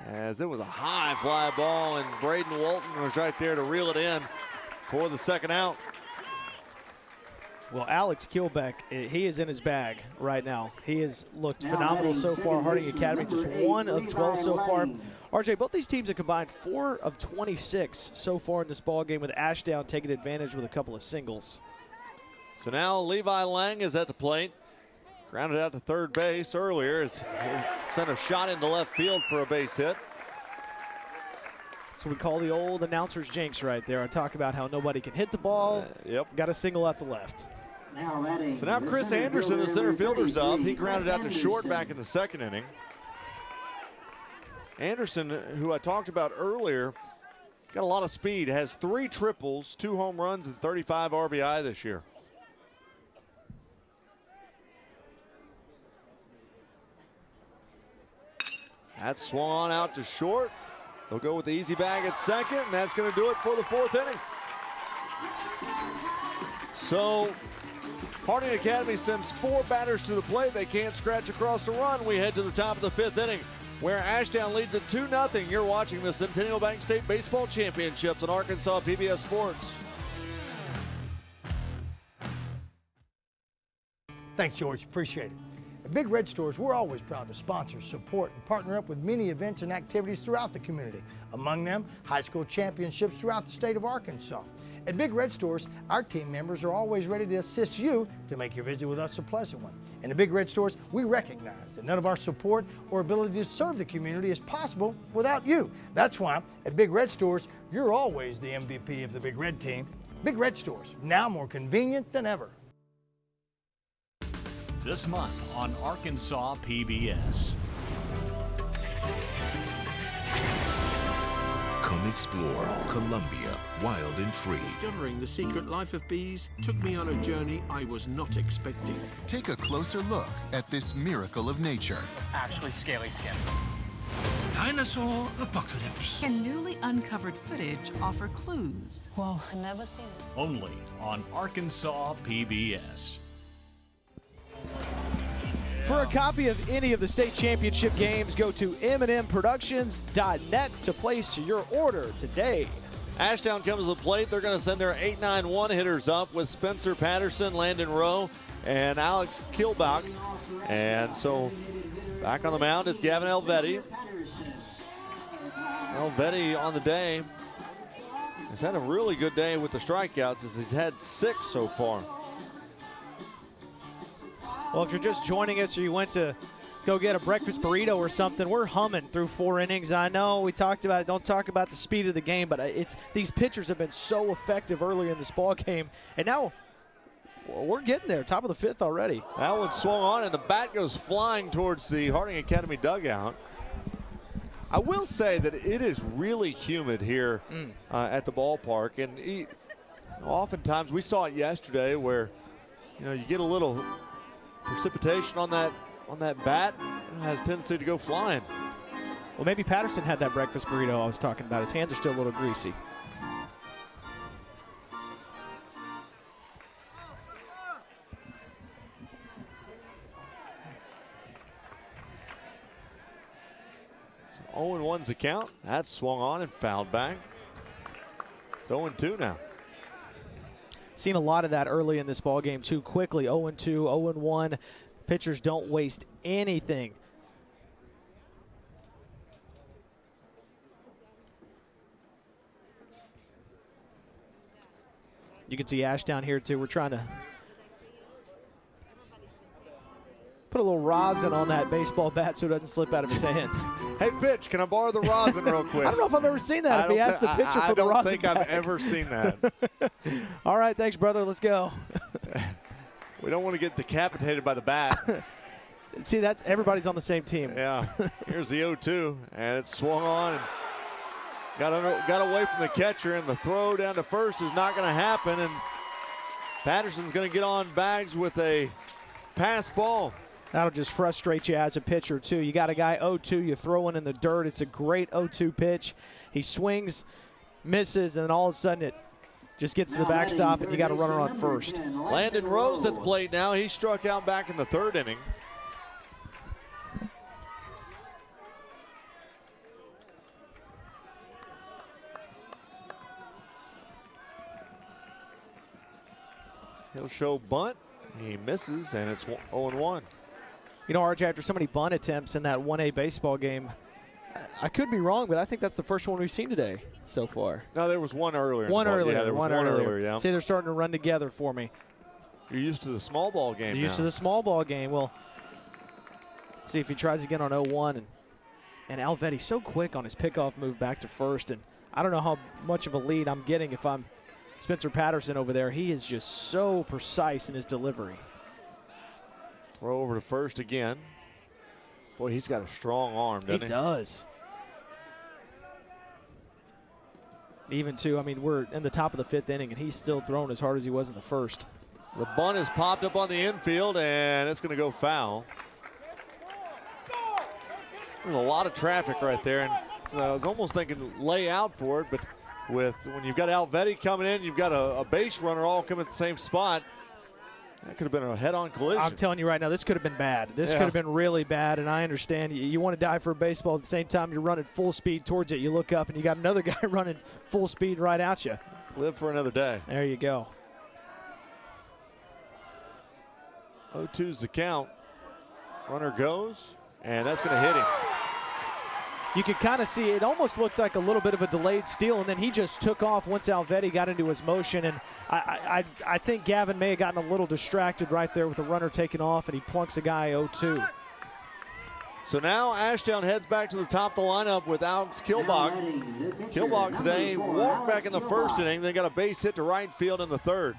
S1: as it was a high fly ball, and Braden Walton was right there to reel it in for the second out.
S2: Well, Alex Kielbach, he is in his bag right now. He has looked phenomenal so far. Harding Academy just 1 of 12 so far. RJ, both these teams have combined 4 of 26 so far in this ball game, with Ashdown taking advantage with a couple of singles.
S1: So now Levi Lang is at the plate. Grounded out to third base earlier. He sent a shot into left field for a base hit.
S2: So we call the old announcer's jinx right there. I talk about how nobody can hit the ball. Got a single at the left.
S1: So now Chris Anderson, the center fielder's up. He grounded out to short back in the second inning. Anderson, who I talked about earlier, got a lot of speed. Has 3 triples, 2 home runs, and 35 RBI this year. That's swung on out to short. They'll go with the easy bag at second, and that's going to do it for the 4th inning. So Harding Academy sends 4 batters to the plate. They can't scratch across the run. We head to the top of the 5th inning, where Ashdown leads it 2-0. You're watching the Centennial Bank State Baseball Championships on Arkansas PBS Sports.
S3: Thanks, George. Appreciate it. At Big Red Stores, we're always proud to sponsor, support, and partner up with many events and activities throughout the community. Among them, high school championships throughout the state of Arkansas. At Big Red Stores, our team members are always ready to assist you to make your visit with us a pleasant one. And at Big Red Stores, we recognize that none of our support or ability to serve the community is possible without you. That's why at Big Red Stores, you're always the MVP of the Big Red team. Big Red Stores, now more convenient than ever.
S4: This month on Arkansas PBS.
S13: Come explore Columbia, wild and free.
S5: Discovering the secret life of bees took me on a journey I was not expecting.
S13: Take a closer look at this miracle of nature.
S7: Actually scaly skin.
S5: Dinosaur apocalypse.
S8: Can newly uncovered footage offer clues?
S7: Whoa, I've never seen it.
S4: Only on Arkansas PBS.
S2: For a copy of any of the state championship games, go to mnmproductions.net to place your order today.
S1: Ashdown comes to the plate. They're going to send their 8-9-1 hitters up with Spencer Patterson, Landon Rowe, and Alex Kilbach. And so back on the mound is Gavin Elvetti. Elvetti on the day has had a really good day with the strikeouts, as he's had 6 so far.
S2: Well, if you're just joining us or you went to go get a breakfast burrito or something. We're humming through 4 innings. I know we talked about it. Don't talk about the speed of the game, but these pitchers have been so effective early in this ball game, and now we're getting there. Top of the 5th already.
S1: That one swung on, and the bat goes flying towards the Harding Academy dugout. I will say that it is really humid here at the ballpark, and oftentimes we saw it yesterday where you get a little precipitation on that bat. It has a tendency to go flying.
S2: Well, maybe Patterson had that breakfast burrito I was talking about. His hands are still a little greasy.
S1: So 0-1's the count. That's swung on and fouled back. It's 0-2 now.
S2: Seen a lot of that early in this ball game too. Quickly 0-2, 0-1. Pitchers don't waste anything. You can see Ashdown here too. We're trying to put a little rosin on that baseball bat so it doesn't slip out of his hands.
S1: Hey, pitch, can I borrow the rosin real quick?
S2: I don't know if I've ever seen that. If he asked the pitcher for the rosin
S1: I don't think I've
S2: bag.
S1: ever seen that.
S2: All right, thanks, brother. Let's go.
S1: We don't want to get decapitated by the bat.
S2: See, everybody's on the same team.
S1: Yeah. Here's the 0-2, and it's swung on and got away from the catcher, and the throw down to first is not going to happen, and Patterson's going to get on bags with a pass ball.
S2: That'll just frustrate you as a pitcher, too. You got a guy 0-2, you throw one in the dirt. It's a great 0-2 pitch. He swings, misses, and then all of a sudden it just gets to the backstop, and you got a runner on first.
S1: Landon Rowe's at the plate now. He struck out back in the 3rd inning. He'll show bunt. He misses, and it's 0-1.
S2: You know, RJ, after so many bunt attempts in that 1A baseball game, I could be wrong, but I think that's the first one we've seen today so far.
S1: No, there was one earlier.
S2: One earlier.
S1: Yeah, there was one earlier, yeah.
S2: See, they're starting to run together for me.
S1: You're used to the small ball game
S2: You're used to the small ball game. Well, see if he tries again on 0-1. And Elvetti so quick on his pickoff move back to first. And I don't know how much of a lead I'm getting if I'm Spencer Patterson over there. He is just so precise in his delivery.
S1: Throw over to first again. Boy, he's got a strong arm, doesn't he?
S2: He does. Even too, I mean, we're in the top of the 5th inning, and he's still throwing as hard as he was in the first.
S1: The bunt is popped up on the infield, and it's going to go foul. There's a lot of traffic right there, and I was almost thinking lay out for it, but when you've got Elvetti coming in, you've got a base runner all coming at the same spot. That could have been a head-on collision.
S2: I'm telling you right now, this could have been bad. This could have been really bad, and I understand you want to dive for a baseball. At the same time, you're running full speed towards it. You look up, and you got another guy running full speed right at you.
S1: Live for another day.
S2: There you go.
S1: 0-2's the count. Runner goes, and that's going to hit him.
S2: You could kind of see it almost looked like a little bit of a delayed steal, and then he just took off once Elvetti got into his motion. And I think Gavin may have gotten a little distracted right there with the runner taking off, and he plunks a guy 0-2.
S1: So now Ashdown heads back to the top of the lineup with Alex Kilbach. Kilbach today walked back in the 1st inning, then got a base hit to right field in the 3rd.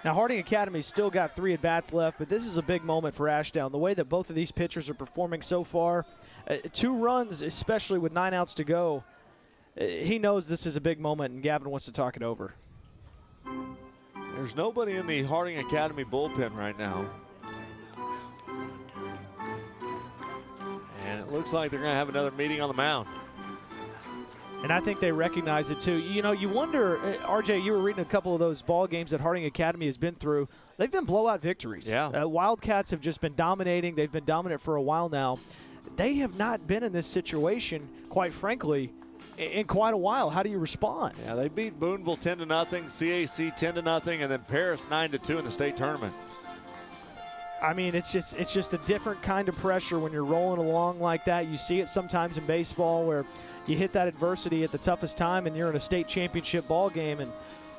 S2: Now, Harding Academy's still got 3 at-bats left, but this is a big moment for Ashdown. The way that both of these pitchers are performing so far, 2 runs, especially with 9 outs to go, he knows this is a big moment, and Gavin wants to talk it over.
S1: There's nobody in the Harding Academy bullpen right now. And it looks like they're going to have another meeting on the mound.
S2: And I think they recognize it, too. You know, you wonder, RJ, you were reading a couple of those ball games that Harding Academy has been through. They've been blowout victories.
S1: Yeah.
S2: Wildcats have just been dominating. They've been dominant for a while now. They have not been in this situation, quite frankly, in quite a while. How do you respond?
S1: Yeah, they beat Boonville 10-0, CAC 10-0, and then Paris 9-2 in the state tournament.
S2: I mean, it's just a different kind of pressure when you're rolling along like that. You see it sometimes in baseball where you hit that adversity at the toughest time and you're in a state championship ball game and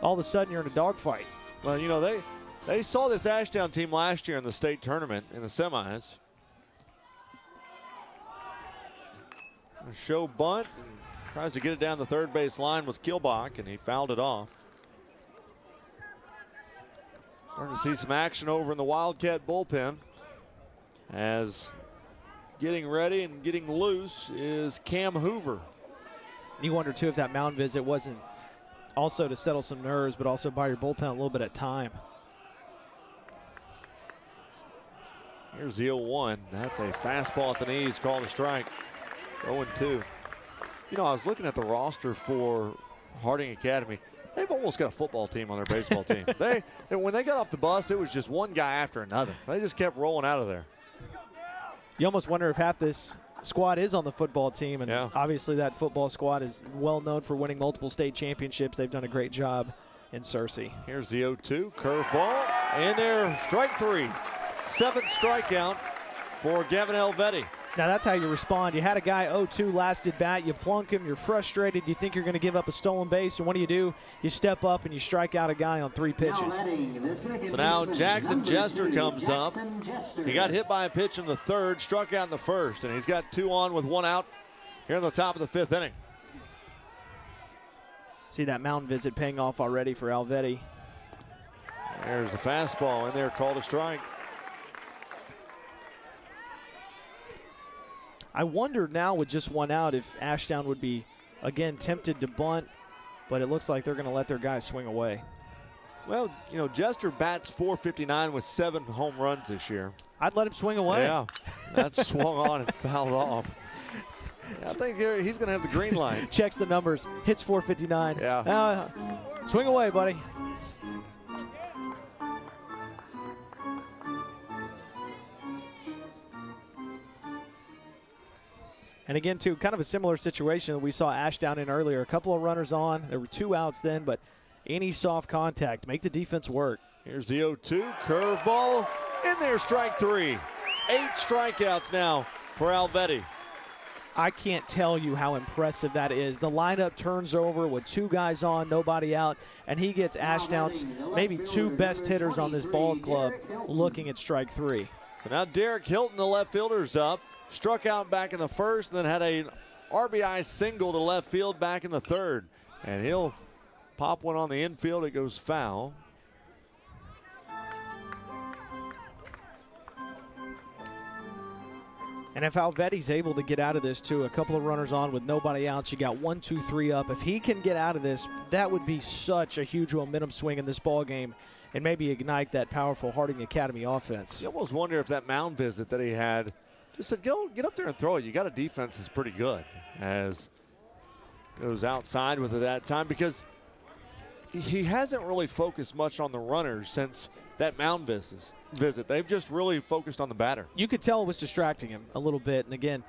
S2: all of a sudden you're in a dogfight.
S1: Well, you know, They saw this Ashdown team last year in the state tournament in the semis. A show bunt, and tries to get it down the third base line was Kielbach, and he fouled it off. Starting to see some action over in the Wildcat bullpen, as getting ready and getting loose is Cam Hoover.
S2: You wonder, too, if that mound visit wasn't also to settle some nerves, but also buy your bullpen a little bit of time.
S1: Here's the 0-1. That's a fastball at the knees, called a strike. 0-2. You know, I was looking at the roster for Harding Academy. They've almost got a football team on their baseball team. When they got off the bus, it was just one guy after another. They just kept rolling out of there.
S2: You almost wonder if half this squad is on the football team, and obviously that football squad is well known for winning multiple state championships. They've done a great job in Searcy.
S1: Here's the 0-2, curveball, in there, strike 3. 7th strikeout for Gavin Elvetti.
S2: Now that's how you respond. You had a guy 0-2 last at bat. You plunk him. You're frustrated. You think you're going to give up a stolen base. And what do? You step up and you strike out a guy on 3 pitches.
S1: So now Jackson Jester comes up. He got hit by a pitch in the 3rd, struck out in the 1st. And he's got 2 on with 1 out here in the top of the 5th inning.
S2: See that mound visit paying off already for Elvetti.
S1: There's the fastball in there, called a strike.
S2: I wonder now with just 1 out if Ashdown would be, again, tempted to bunt, but it looks like they're going to let their guys swing away.
S1: Well, you know, Jester bats .459 with 7 home runs this year.
S2: I'd let him swing away.
S1: Yeah, that's swung on and fouled off. I think he's going to have the green light.
S2: Checks the numbers, hits .459.
S1: Yeah.
S2: Swing away, buddy. And again, too, kind of a similar situation that we saw Ashdown in earlier. A couple of runners on. There were 2 outs then, but any soft contact, make the defense work.
S1: Here's the 0-2, curveball, in there, strike 3. 8 strikeouts now for Elvetti.
S2: I can't tell you how impressive that is. The lineup turns over with 2 guys on, nobody out, and he gets Ashdown's maybe 2 best hitters on this ball club looking at strike 3.
S1: So now Derek Hilton, the left fielder's up. Struck out back in the 1st, and then had a RBI single to left field back in the 3rd. And he'll pop one on the infield. It goes foul.
S2: And if Elvetti's able to get out of this, too, a couple of runners on with nobody out, you got 1, 2, 3 up. If he can get out of this, that would be such a huge momentum swing in this ball game and maybe ignite that powerful Harding Academy offense.
S1: You almost wonder if that mound visit that he had just said, get up there and throw it. You got a defense that's pretty good, as goes outside with it that time, because he hasn't really focused much on the runners since that mound visit. They've just really focused on the batter.
S2: You could tell it was distracting him a little bit. And again,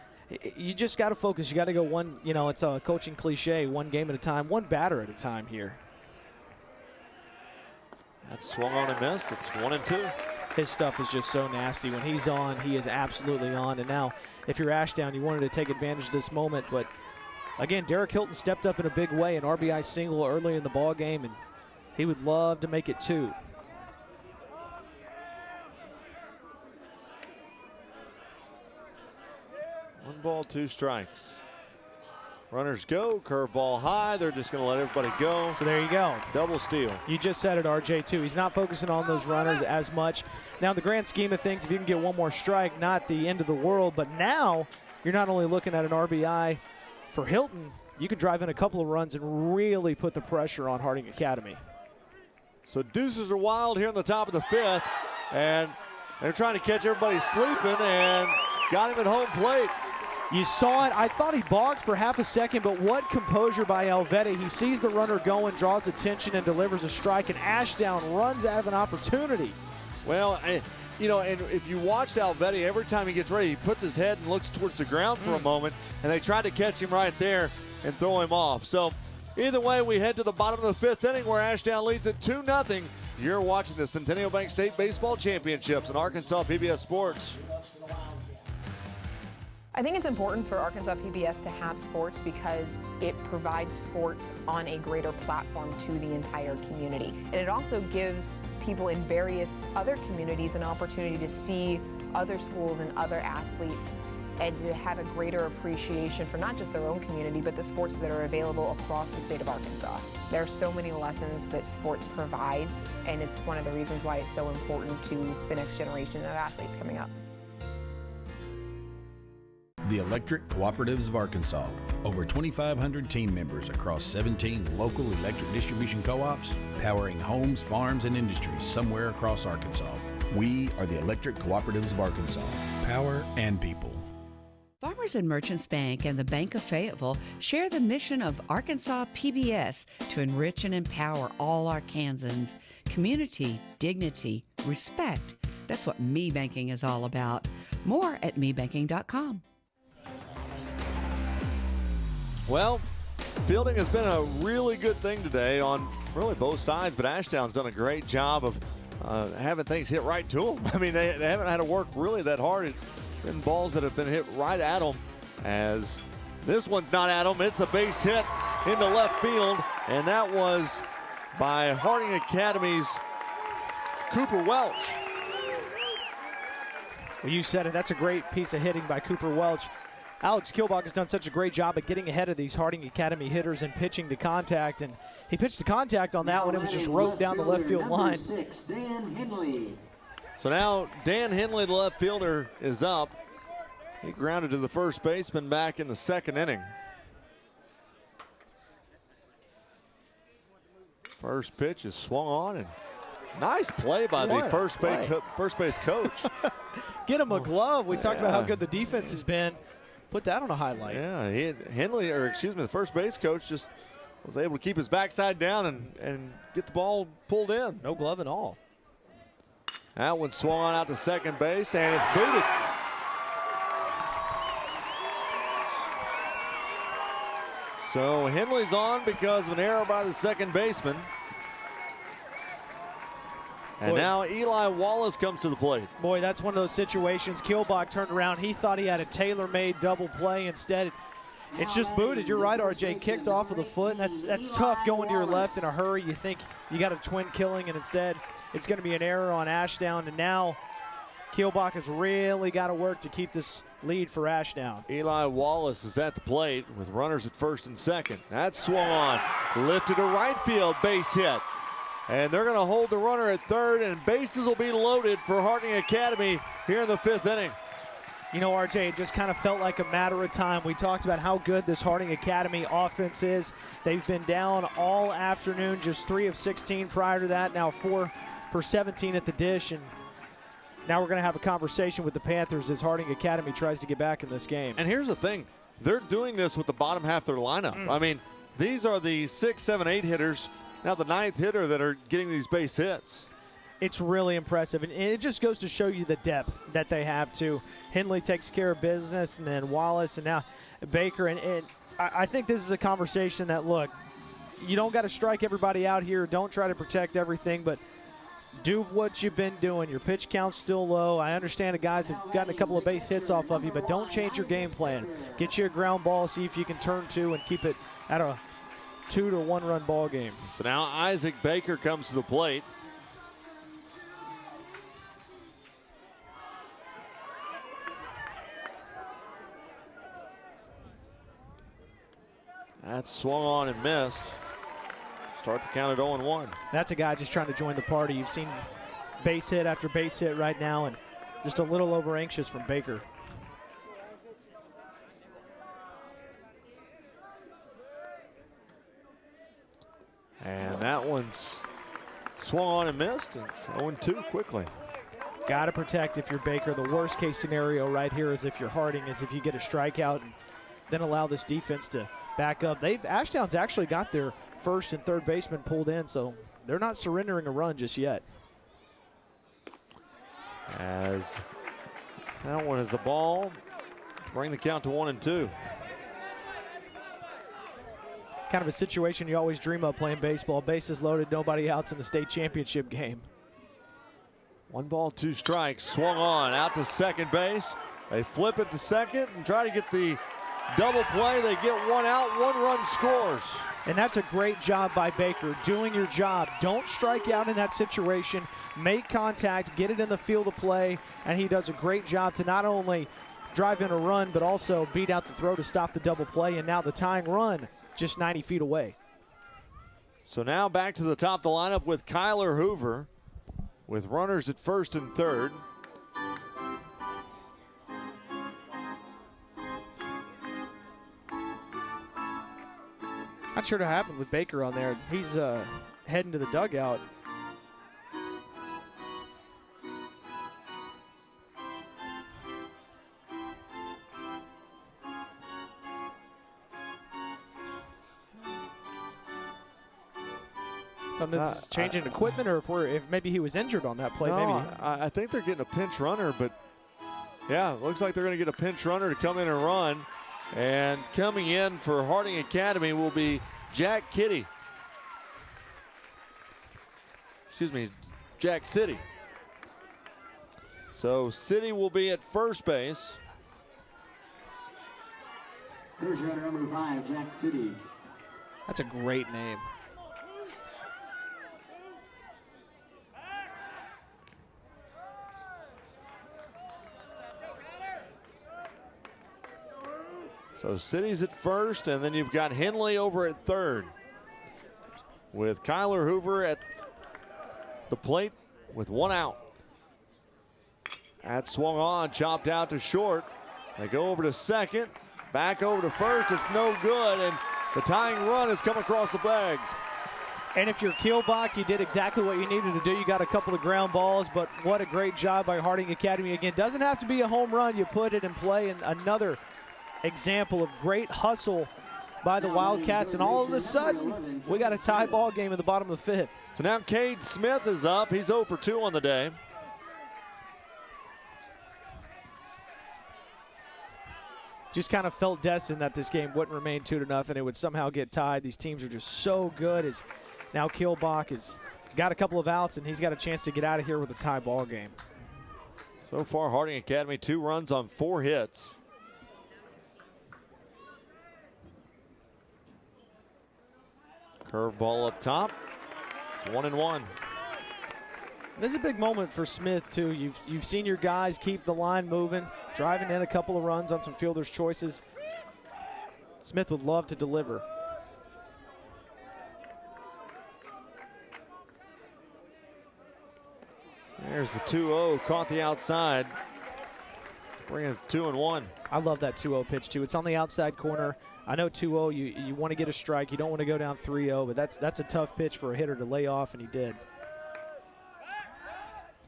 S2: you just got to focus. You got to go one, you know, it's a coaching cliche, 1 game at a time, 1 batter at a time here.
S1: That's swung on and missed. It's 1-2.
S2: His stuff is just so nasty. When he's on, he is absolutely on. And now, if you're Ashdown, you wanted to take advantage of this moment. But, again, Derek Hilton stepped up in a big way, an RBI single early in the ball game, and he would love to make it 2.
S1: One ball, 2 strikes. Runners go, curveball high. They're just going to let everybody go.
S2: So there you go.
S1: Double steal.
S2: You just said it, RJ, too. He's not focusing on those runners as much. Now, in the grand scheme of things, if you can get 1 more strike, not the end of the world. But now you're not only looking at an RBI for Hilton, you can drive in a couple of runs and really put the pressure on Harding Academy.
S1: So deuces are wild here in the top of the 5th. And they're trying to catch everybody sleeping and got him at home plate.
S2: You saw it. I thought he balked for half a second, but what composure by Elvetti. He sees the runner going, draws attention, and delivers a strike, and Ashdown runs out of an opportunity.
S1: Well, you know, and if you watched Elvetti, every time he gets ready, he puts his head and looks towards the ground for a moment, and they try to catch him right there and throw him off. So either way, we head to the bottom of the 5th inning where Ashdown leads at 2-0. You're watching the Centennial Bank State Baseball Championships on Arkansas PBS Sports.
S9: I think it's important for Arkansas PBS to have sports because it provides sports on a greater platform to the entire community. And it also gives people in various other communities an opportunity to see other schools and other athletes and to have a greater appreciation for not just their own community, but the sports that are available across the state of Arkansas. There are so many lessons that sports provides, and it's one of the reasons why it's so important to the next generation of athletes coming up.
S11: The Electric Cooperatives of Arkansas. Over 2,500 team members across 17 local electric distribution co-ops, powering homes, farms, and industries somewhere across Arkansas. We are the Electric Cooperatives of Arkansas. Power and people.
S22: Farmers and Merchants Bank and the Bank of Fayetteville share the mission of Arkansas PBS to enrich and empower all Arkansans. Community, dignity, respect. That's what Me Banking is all about. More at mebanking.com.
S1: Well, fielding has been a really good thing today on really both sides, but Ashdown's done a great job of having things hit right to them. I mean, they haven't had to work really that hard. It's been balls that have been hit right at them, as this one's not at them. It's a base hit into left field, and that was by Harding Academy's Cooper Welch.
S2: Well, you said it. That's a great piece of hitting by Cooper Welch. Alex Kielbach has done such a great job at getting ahead of these Harding Academy hitters and pitching to contact, and he pitched to contact on that one. It was just roped down the left field line.
S1: So now Dan Henley, the left fielder, is up. He grounded to the first baseman back in the second inning. First pitch is swung on, and nice play by the first base coach.
S2: Get him a glove. We talked about how good the defense has been. Put that on a highlight.
S1: Yeah, the first base coach just was able to keep his backside down and get the ball pulled in.
S2: No glove at all.
S1: That one swung out to second base, and it's booted. So Henley's on because of an error by the second baseman. And now Eli Wallace comes to the plate.
S2: Boy, that's one of those situations. Kielbach turned around. He thought he had a tailor-made double play. Instead, it's just booted. You're right, RJ. Kicked off of the foot, and that's tough going to your left in a hurry. You think you got a twin killing, and instead it's going to be an error on Ashdown. And now Kielbach has really got to work to keep this lead for Ashdown.
S1: Eli Wallace is at the plate with runners at first and second. That's swung on. Lifted to right field, base hit. And they're going to hold the runner at third, and bases will be loaded for Harding Academy here in the fifth inning.
S2: You know, RJ, it just kind of felt like a matter of time. We talked about how good this Harding Academy offense is. They've been down all afternoon, just 3 of 16 prior to that, now 4 for 17 at the dish. And now we're going to have a conversation with the Panthers as Harding Academy tries to get back in this game.
S1: And here's the thing. They're doing this with the bottom half of their lineup. I mean, these are the 6, 7, 8 hitters, now the 9th hitter that are getting these base hits.
S2: It's really impressive, and it just goes to show you the depth that they have, too. Henley takes care of business, and then Wallace, and now Baker. And I think this is a conversation that, look, you don't got to strike everybody out here. Don't try to protect everything, but do what you've been doing. Your pitch count's still low. I understand the guys have gotten a couple of base hits off of you, but don't change your game plan. Get you a ground ball, see if you can turn 2 and keep it at a 2 to 1 run ball game.
S1: So now Isaac Baker comes to the plate. That's swung on and missed. Start the count at 0-1.
S2: That's a guy just trying to join the party. You've seen base hit after base hit right now, and just a little over anxious from Baker.
S1: And that one's swung on and missed. It's 0-2 quickly.
S2: Got to protect if you're Baker. The worst case scenario right here is if you're Harding, is if you get a strikeout and then allow this defense to back up. Ashdown's actually got their first and third baseman pulled in, so they're not surrendering a run just yet.
S1: As that one is the ball, bring the count to 1-2.
S2: Kind of a situation you always dream of playing baseball. Bases loaded, nobody outs in the state championship game.
S1: 1 ball, 2 strikes, swung on out to second base, They flip it to second and try to get the double play. They get one out, 1 run scores.
S2: And that's a great job by Baker, doing your job. Don't strike out in that situation. Make contact, get it in the field of play, and he does a great job to not only drive in a run, but also beat out the throw to stop the double play, and now the tying run just 90 feet away.
S1: So now back to the top of the lineup with Kyler Hoover, with runners at first and third.
S2: Not sure what happened with Baker on there. He's heading to the dugout. I don't know if it's changing equipment or if maybe he was injured on that play.
S1: No,
S2: maybe.
S1: I think they're getting a pinch runner, but yeah, it looks like they're going to get a pinch runner to come in and run. And coming in for Harding Academy will be Jack City. Excuse me, Jack City. So City will be at first base.
S12: Here's runner number 5, Jack City.
S2: That's a great name.
S1: So City's at first, and then you've got Henley over at third, with Kyler Hoover at the plate with 1 out. That swung on, chopped out to short. They go over to second, back over to first. It's no good, and the tying run has come across the bag.
S2: And if you're Kielbach, you did exactly what you needed to do. You got a couple of ground balls, but what a great job by Harding Academy. Again, doesn't have to be a home run. You put it in play, and another example of great hustle by the Wildcats, and all of a sudden we got a tie ball game in the bottom of the 5th.
S1: So now Cade Smith is up. He's 0 for 2 on the day.
S2: Just kind of felt destined that this game wouldn't remain 2-0 and it would somehow get tied. These teams are just so good. As now Kilbach has got a couple of outs and he's got a chance to get out of here with a tie ball game.
S1: So far Harding Academy 2 runs on 4 hits. Curveball up top. It's 1-1.
S2: This is a big moment for Smith, too. You've seen your guys keep the line moving, driving in a couple of runs on some fielder's choices. Smith would love to deliver.
S1: There's the 2-0, caught the outside. Bringing it 2-1.
S2: I love that 2-0 pitch, too. It's on the outside corner. I know 2-0, you want to get a strike. You don't want to go down 3-0, but that's a tough pitch for a hitter to lay off, and he did.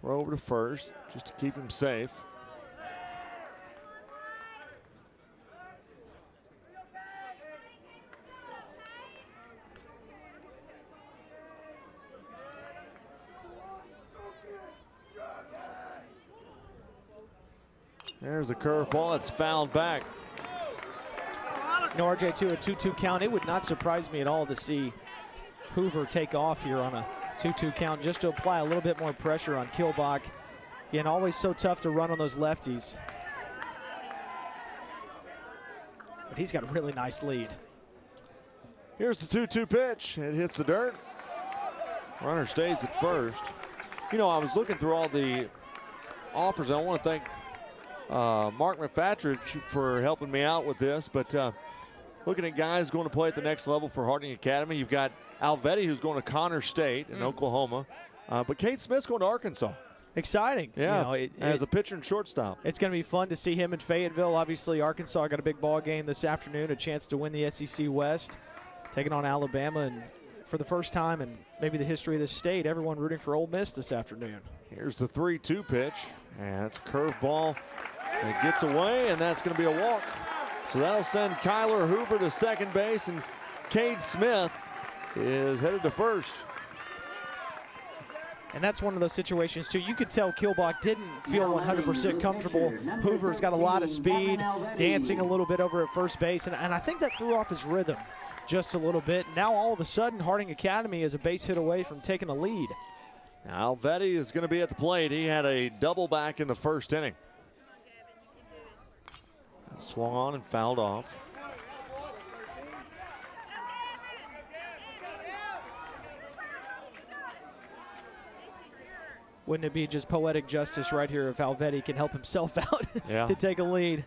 S1: Throw over to first, just to keep him safe. There's a curveball. It's fouled back.
S2: You know, RJ, too, a 2-2 count. It would not surprise me at all to see Hoover take off here on a 2-2 count just to apply a little bit more pressure on Kilbach. Again, always so tough to run on those lefties. But he's got a really nice lead.
S1: Here's the 2-2 pitch. It hits the dirt. Runner stays at first. You know, I was looking through all the offers. I want to thank Mark McFatridge for helping me out with this, but looking at guys going to play at the next level for Harding Academy. You've got Elvetti, who's going to Connor State in Oklahoma, but Kate Smith's going to Arkansas.
S2: Exciting.
S1: Yeah,
S2: you know,
S1: as a pitcher and shortstop.
S2: It's going to be fun to see him in Fayetteville. Obviously, Arkansas got a big ball game this afternoon, a chance to win the SEC West, taking on Alabama, and for the first time in maybe the history of this state, everyone rooting for Ole Miss this afternoon.
S1: Here's the 3-2 pitch, and it's a curveball. It gets away, and that's going to be a walk. So that'll send Kyler Hoover to second base, and Cade Smith is headed to first.
S2: And that's one of those situations, too. You could tell Kielbach didn't feel 100% comfortable. Hoover's got a lot of speed, dancing a little bit over at first base, and I think that threw off his rhythm just a little bit. Now, all of a sudden, Harding Academy is a base hit away from taking a lead.
S1: Now, Elvetti is going to be at the plate. He had a double back in the first inning. swung on and fouled off.
S2: Wouldn't it be just poetic justice right here if Elvetti can help himself out to take a lead?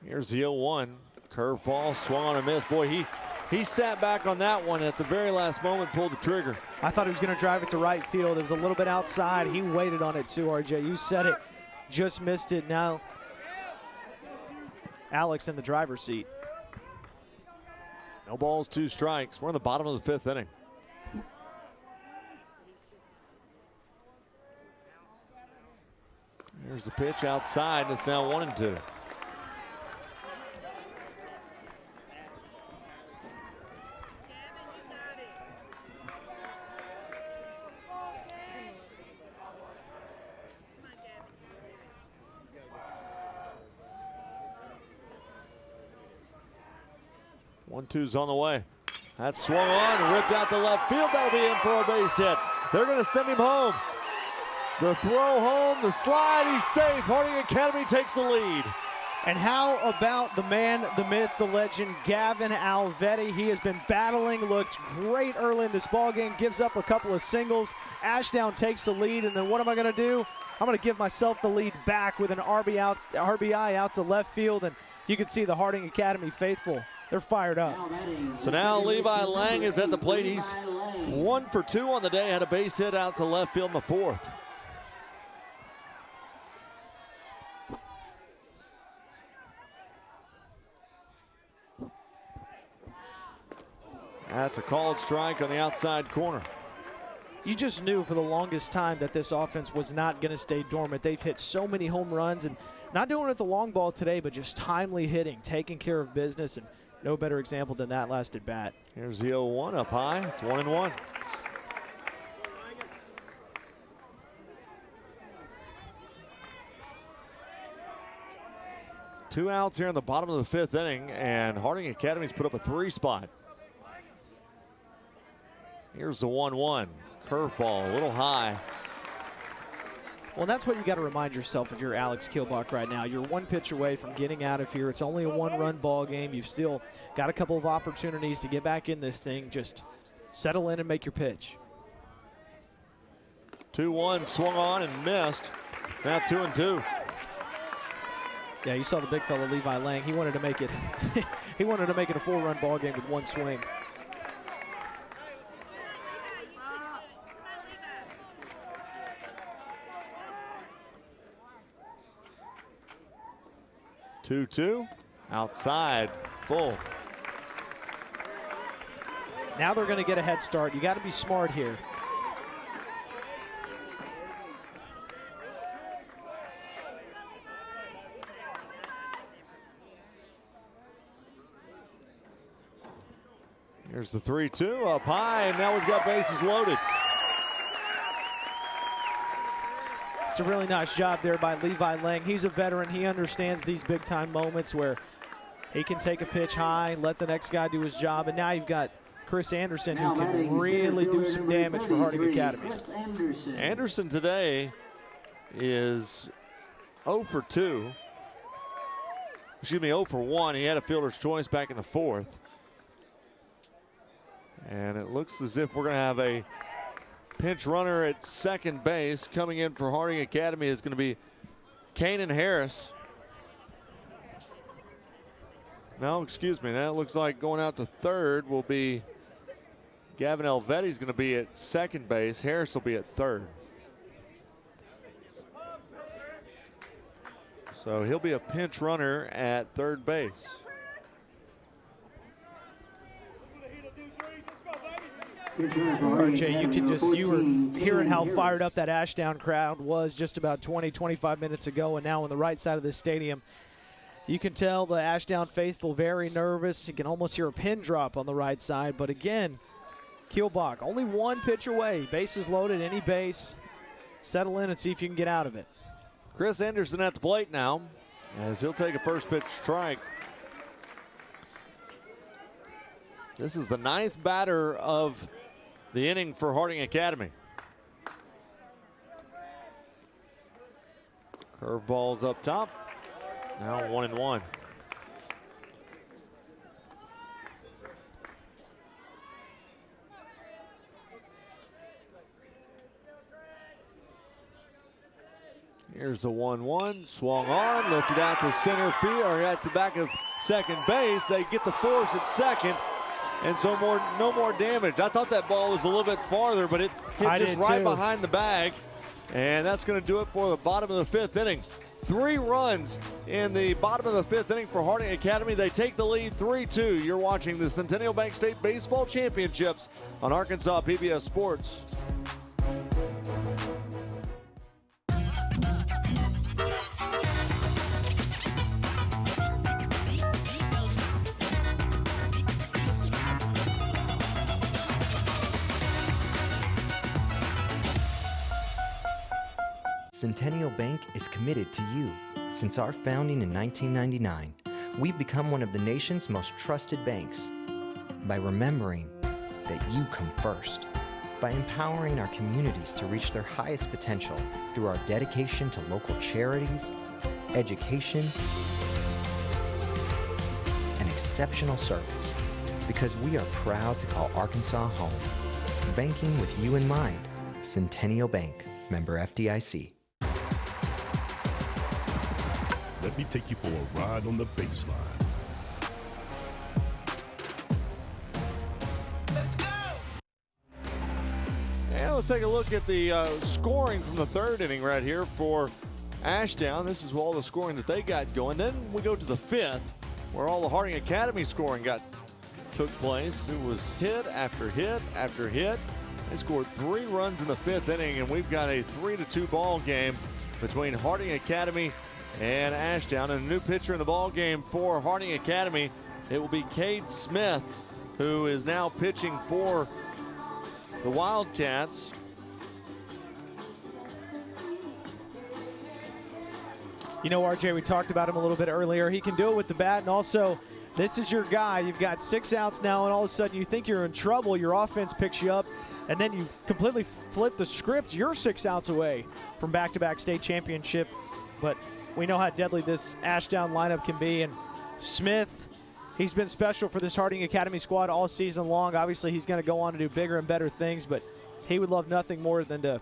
S1: Here's the 0-1. Curveball, swung on and missed. Boy, he sat back on that one at the very last moment, pulled the trigger.
S2: I thought he was going to drive it to right field. It was a little bit outside. He waited on it too, RJ. You said it. Just missed it. Now Alex in the driver's seat.
S1: No balls, 2 strikes. We're in the bottom of the 5th inning. Here's the pitch outside, and it's now 1-2. One-two's on the way. That's swung on and ripped out the left field. That'll be in for a base hit. They're going to send him home. The throw home, the slide, he's safe. Harding Academy takes the lead.
S2: And how about the man, the myth, the legend, Gavin Elvetti? He has been battling, looked great early in this ballgame, gives up a couple of singles. Ashdown takes the lead, and then what am I going to do? I'm going to give myself the lead back with an RBI out to left field, and you can see the Harding Academy faithful. They're fired up.
S1: So now Levi Lang is at the plate. He's 1 for 2 on the day. Had a base hit out to left field in the 4th. That's a called strike on the outside corner.
S2: You just knew for the longest time that this offense was not going to stay dormant. They've hit so many home runs, and not doing it with the long ball today, but just timely hitting, taking care of business, and no better example than that last at bat.
S1: Here's the 0-1 up high. It's 1-1. Two outs here in the bottom of the 5th inning, and Harding Academy's put up a 3 spot. Here's the 1-1. Curveball, a little high.
S2: Well, that's what you got to remind yourself if you're Alex Kielbach right now. You're 1 pitch away from getting out of here. It's only a 1-run ball game. You've still got a couple of opportunities to get back in this thing. Just settle in and make your pitch.
S1: 2-1, swung on and missed. Now 2-2.
S2: Yeah, you saw the big fella Levi Lang. He wanted to make it. He wanted to make it a 4-run ball game with 1 swing.
S1: Two, outside, full.
S2: Now they're going to get a head start. You got to be smart here.
S1: Here's the 3-2 up high, and now we've got bases loaded.
S2: It's a really nice job there by Levi Lang. He's a veteran. He understands these big-time moments where he can take a pitch high, let the next guy do his job, and now you've got Chris Anderson who can really do some damage for Harding Academy.
S1: Anderson today is 0 for 2. Excuse me, 0 for 1. He had a fielder's choice back in the 4th. And it looks as if we're going to have a pinch runner at second base. Coming in for Harding Academy is going to be Kanan Harris. No, excuse me. That looks like going out to third will be Gavin Elvetti is going to be at second base. Harris will be at third. So he'll be a pinch runner at third base.
S2: RJ, you were hearing how fired up that Ashdown crowd was just about 20-25 minutes ago, and now on the right side of the stadium, you can tell the Ashdown faithful very nervous. You can almost hear a pin drop on the right side, but again, Kielbach only 1 pitch away. Bases loaded, any base. Settle in and see if you can get out of it.
S1: Chris Anderson at the plate now, as he'll take a first pitch strike. This is the 9th batter of the inning for Harding Academy. Curveballs up top. Now 1-1. Here's the 1-1, swung on, lifted out to center field, or at the back of second base. They get the force at second, and so no more damage. I thought that ball was a little bit farther, but it hit just right behind the bag, and that's going to do it for the bottom of the fifth inning. 3 runs in the bottom of the fifth inning for Harding Academy. They take the lead 3-2. You're watching the Centennial Bank State Baseball Championships on Arkansas PBS Sports.
S14: Centennial Bank is committed to you. Since our founding in 1999, we've become one of the nation's most trusted banks by remembering that you come first, by empowering our communities to reach their highest potential through our dedication to local charities, education, and exceptional service, because we are proud to call Arkansas home. Banking with you in mind. Centennial Bank, member FDIC.
S13: Let me take you for a ride on the baseline.
S1: And let's take a look at the scoring from the third inning right here for Ashdown. This is all the scoring that they got going. Then we go to the fifth, where all the Harding Academy scoring took place. It was hit after hit after hit. They scored 3 runs in the fifth inning, and we've got a 3-2 ball game between Harding Academy and Ashdown. And a new pitcher in the ball game for Harding Academy, it will be Cade Smith, who is now pitching for the Wildcats.
S2: You know, RJ, we talked about him a little bit earlier. He can do it with the bat, and also this is your guy. You've got 6 outs now, and all of a sudden you think you're in trouble. Your offense picks you up, and then you completely flip the script. You're 6 outs away from back-to-back state championship, but we know how deadly this Ashdown lineup can be. And Smith, he's been special for this Harding Academy squad all season long. Obviously, he's going to go on to do bigger and better things, but he would love nothing more than to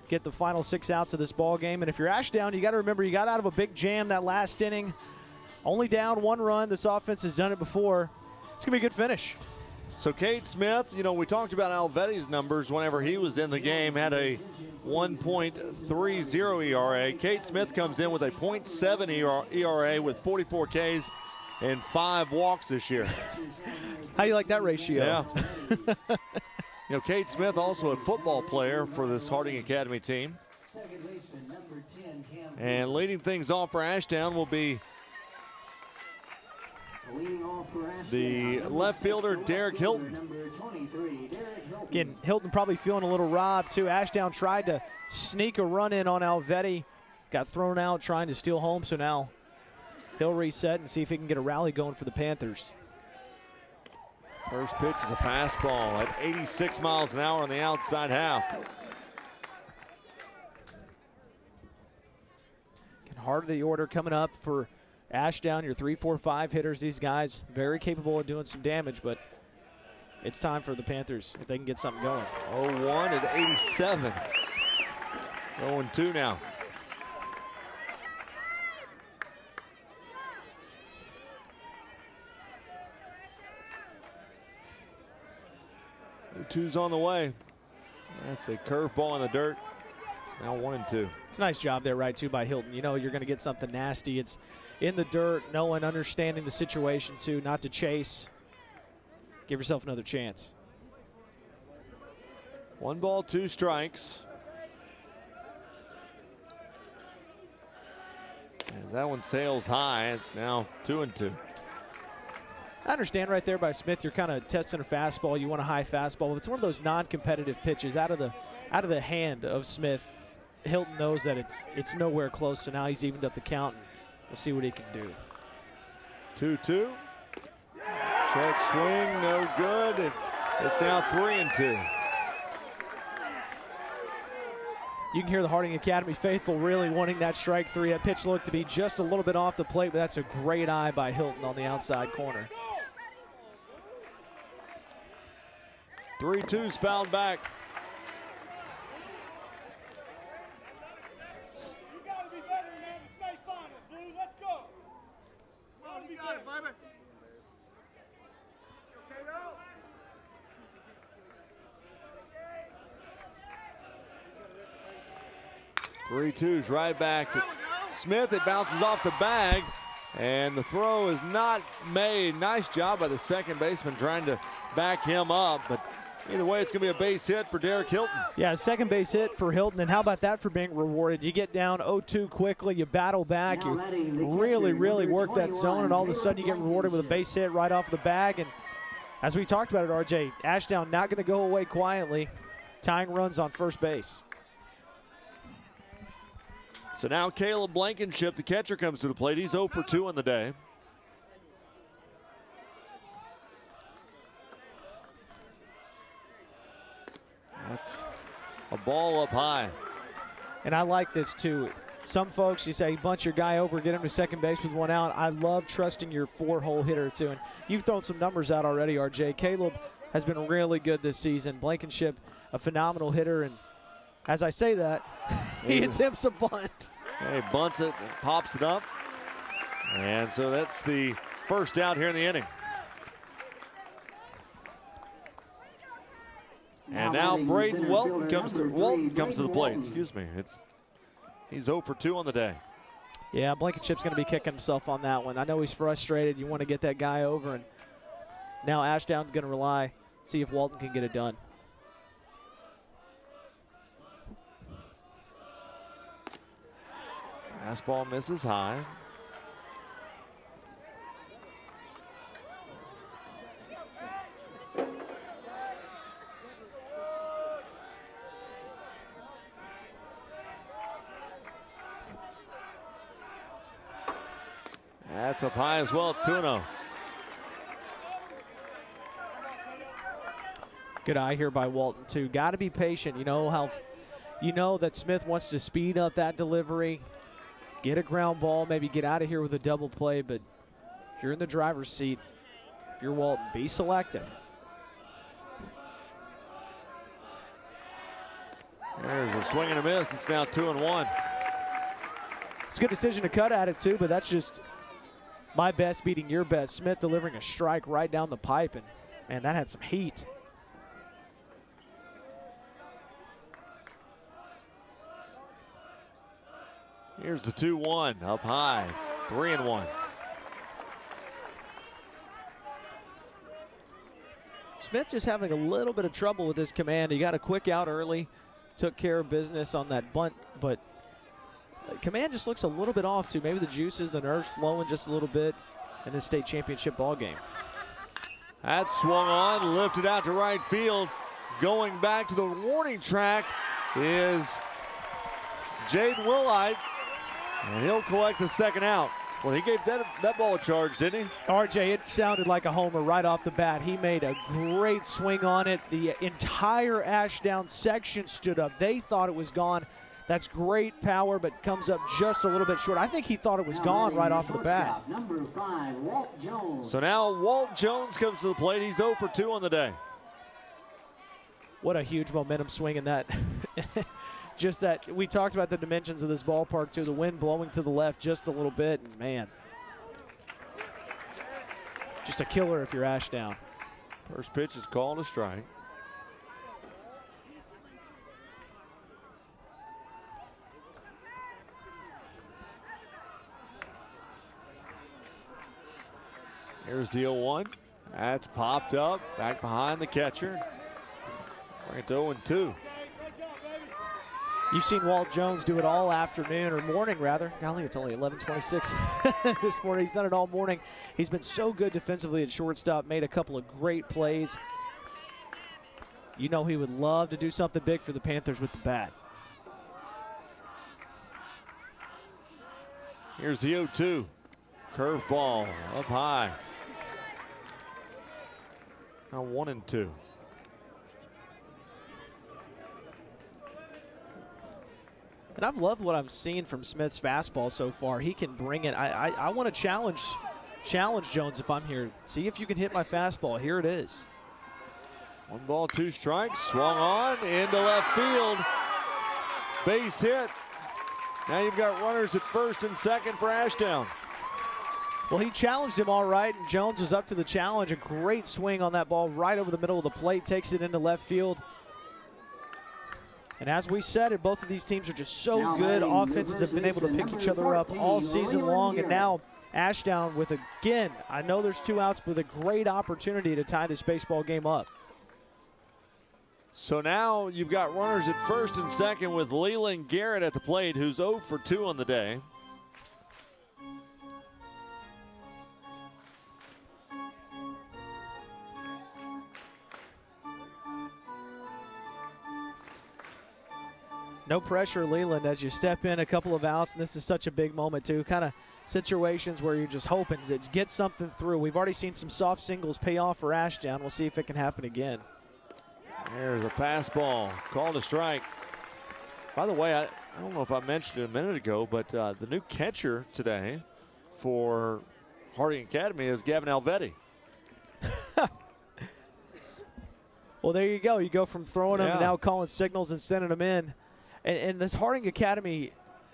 S2: get the final 6 outs of this ball game. And if you're Ashdown, you got to remember you got out of a big jam that last inning. Only down 1 run. This offense has done it before. It's going to be a good finish.
S1: So Cade Smith, you know, we talked about Elvetti's numbers whenever he was in the game, had a 1.30 ERA. Cade Smith comes in with a .7 ERA with 44 Ks and 5 walks this year.
S2: How do you like that ratio?
S1: Yeah. You know, Cade Smith, also a football player for this Harding Academy team. And leading things off for Ashdown will be the left fielder, Derek Hilton.
S2: Again, Hilton probably feeling a little robbed, too. Ashdown tried to sneak a run in on Elvetti. Got thrown out trying to steal home, so now he'll reset and see if he can get a rally going for the Panthers.
S1: First pitch is a fastball at 86 miles an hour on the outside half.
S2: Heart of the order coming up for Ashdown, your 3-4-5 hitters. These guys very capable of doing some damage, but it's time for the Panthers if they can get something going.
S1: 0-1 at 87. 0-2 now. The 2's on the way. That's a curveball in the dirt. It's now 1-2.
S2: It's a nice job there, right, too, by Hilton. You know you're going to get something nasty. It's in the dirt, knowing, understanding the situation, too, not to chase. Give yourself another chance.
S1: 1 ball, 2 strikes. As that one sails high, it's now 2-2.
S2: I understand right there by Smith, you're kind of testing a fastball. You want a high fastball. But it's one of those non-competitive pitches out of the hand of Smith. Hilton knows that it's nowhere close, so now he's evened up the count, and we'll see what he can do.
S1: 2-2. Check swing, no good. It's now 3-2.
S2: You can hear the Harding Academy faithful really wanting that strike three. That pitch looked to be just a little bit off the plate, but that's a great eye by Hilton on the outside corner.
S1: 3-2's fouled back.
S13: You gotta be better than that in the state finals, dude. Let's go. Come on, you got it, baby. Okay, now.
S1: 3-2's right back. Smith, it bounces off the bag, and the throw is not made. Nice job by the second baseman trying to back him up, but either way, it's going to be a base hit for Derek Hilton.
S2: Yeah, second base hit for Hilton, and how about that for being rewarded? You get down 0-2 quickly, you battle back, you really work that zone, and all of a sudden you get rewarded with a base hit right off the bag. And as we talked about it, RJ, Ashdown not going to go away quietly, tying runs on first base.
S1: So now Caleb Blankenship, the catcher, comes to the plate. He's 0 for 2 on the day. That's a ball up high.
S2: And I like this too. Some folks, you say, bunch your guy over, get him to second base with one out. I love trusting your four-hole hitter too. And you've thrown some numbers out already, RJ. Caleb has been really good this season. Blankenship, a phenomenal hitter. And as I say that, he attempts a bunt.
S1: He bunts it, pops it up. And so that's the first out here in the inning. And now Braden Walton comes to the plate. Excuse me. He's 0 for 2 on the day.
S2: Yeah, Blankenship's going to be kicking himself on that one. I know he's frustrated. You want to get that guy over, and now Ashdown's going to rely, see if Walton can get it done.
S1: Fastball misses high. That's up high as well. It's 2-0.
S2: Good eye here by Walton too. Got to be patient. You know that Smith wants to speed up that delivery, get a ground ball, maybe get out of here with a double play. But if you're in the driver's seat, if you're Walton, be selective.
S1: There's a swing and a miss. It's now 2-1.
S2: It's a good decision to cut at it too, but that's just my best beating your best. Smith delivering a strike right down the pipe, and man, that had some heat.
S1: Here's the 2-1 up high, 3-1.
S2: Smith just having a little bit of trouble with his command. He got a quick out early, took care of business on that bunt, but command just looks a little bit off too. Maybe the juices, the nerves flowing just a little bit in this state championship ball game.
S1: That swung on, lifted out to right field. Going back to the warning track is Jaden Willite, and he'll collect the second out. Well, he gave that ball a charge, didn't he?
S2: RJ, it sounded like a homer right off the bat. He made a great swing on it. The entire Ashdown section stood up. They thought it was gone. That's great power, but comes up just a little bit short. I think he thought it was gone right off the bat.
S12: Number 5, Walt Jones.
S1: So now Walt Jones comes to the plate. He's 0 for 2 on the day.
S2: What a huge momentum swing in that. Just that, we talked about the dimensions of this ballpark too. The wind blowing to the left just a little bit, and man, just a killer if you're Ashdown.
S1: First pitch is called a strike. Here's the 0-1. That's popped up, back behind the catcher. Bring it to 0-2.
S2: You've seen Walt Jones do it all afternoon, or morning rather. Golly, it's only 11:26 this morning. He's done it all morning. He's been so good defensively at shortstop, made a couple of great plays. You know he would love to do something big for the Panthers with the bat.
S1: Here's the 0-2. Curveball up high. Now 1-2.
S2: And I've loved what I'm seeing from Smith's fastball so far. He can bring it. I want to challenge Jones if I'm here. See if you can hit my fastball. Here it is.
S1: 1 ball, 2 strikes. Swung on into left field. Base hit. Now you've got runners at first and second for Ashdown.
S2: Well, he challenged him all right, and Jones was up to the challenge. A great swing on that ball right over the middle of the plate, takes it into left field. And as we said, both of these teams are just so good. Offenses have been able to pick each other up all season long, and now Ashdown with, again, I know there's 2 outs, but a great opportunity to tie this baseball game up.
S1: So now you've got runners at first and second with Leland Garrett at the plate, who's 0 for 2 on the day.
S2: No pressure, Leland, as you step in a couple of outs, and this is such a big moment, too. Kind of situations where you're just hoping to get something through. We've already seen some soft singles pay off for Ashdown. We'll see if it can happen again.
S1: There's a fastball, called a strike. By the way, I don't know if I mentioned it a minute ago, but the new catcher today for Harding Academy is Gavin Elvetti.
S2: Well, there you go. You go from throwing them to now calling signals and sending them in. And this Harding Academy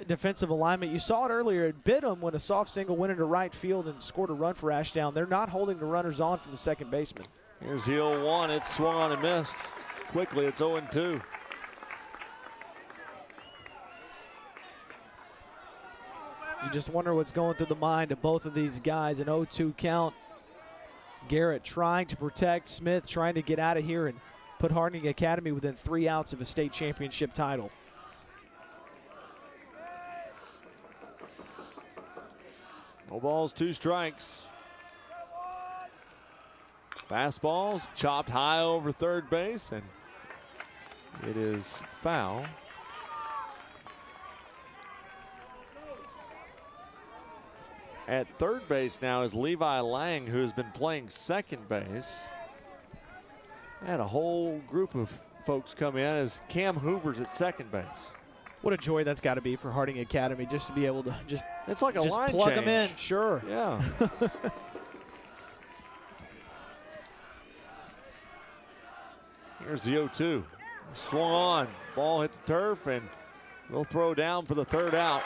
S2: defensive alignment, you saw it earlier. It bit them when a soft single went into right field and scored a run for Ashdown. They're not holding the runners on from the second baseman.
S1: Here's the 0-1. It's swung on and missed. Quickly, it's 0-2.
S2: You just wonder what's going through the mind of both of these guys. An 0-2 count. Garrett trying to protect, Smith trying to get out of here and put Harding Academy within 3 outs of a state championship title.
S1: No balls, 2 strikes. Fastballs chopped high over third base, and it is foul. At third base now is Levi Lang, who has been playing second base. And a whole group of folks come in as Cam Hoover's at second base.
S2: What a joy that's got to be for Harding Academy, just to be able to
S1: it's like a line
S2: plug
S1: change.
S2: them in. Sure.
S1: Yeah. Here's the 0-2. Swung on. Ball hit the turf, and they'll throw down for the 3rd out.